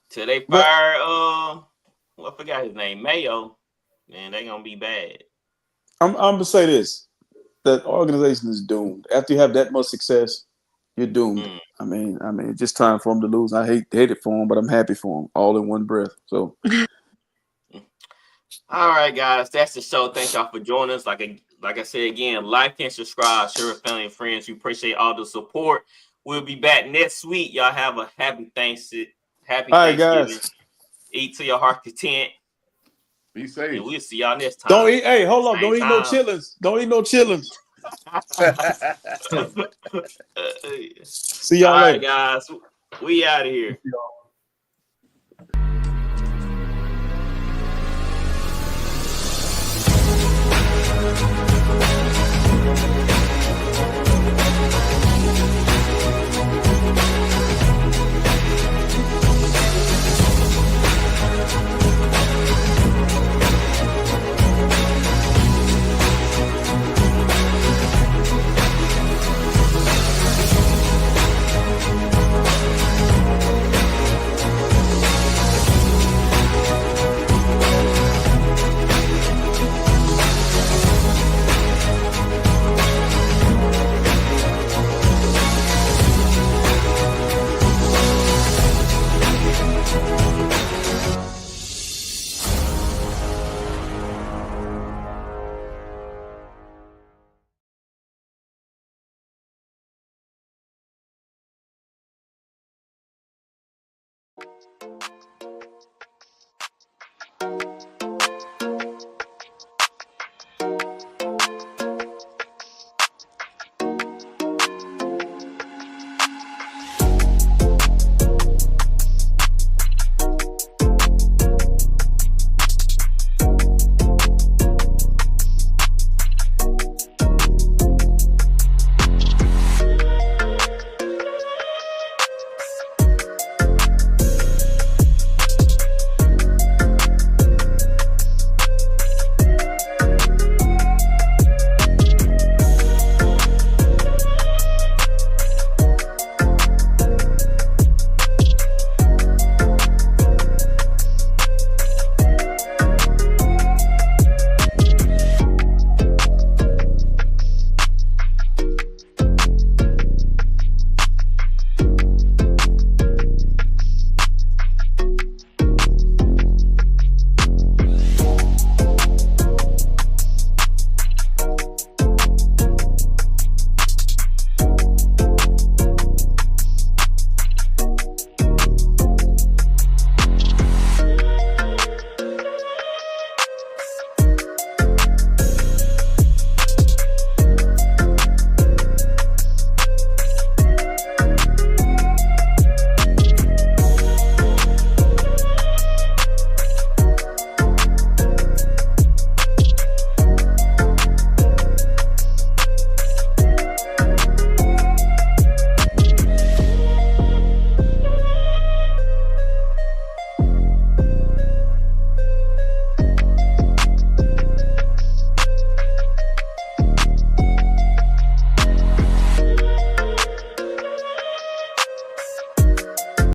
Till they fire I forgot his name, Mayo, man, they gonna be bad. I'm gonna say this. That organization is doomed. After you have that much success, you're doomed. I mean, it's just time for them to lose. I hate it for them, but I'm happy for them all in one breath. So, all right, guys, that's the show. Thank y'all for joining us. Like I said again, like and subscribe, share with family and friends. We appreciate all the support. We'll be back next week. Y'all have a happy Thanksgiving. Happy Thanksgiving. Guys. Eat to your heart's content. Be safe. And we'll see y'all next time. Don't eat. Hey, hold on. Don't eat no chillins. Don't eat no chillins. See y'all later, guys. We out of here.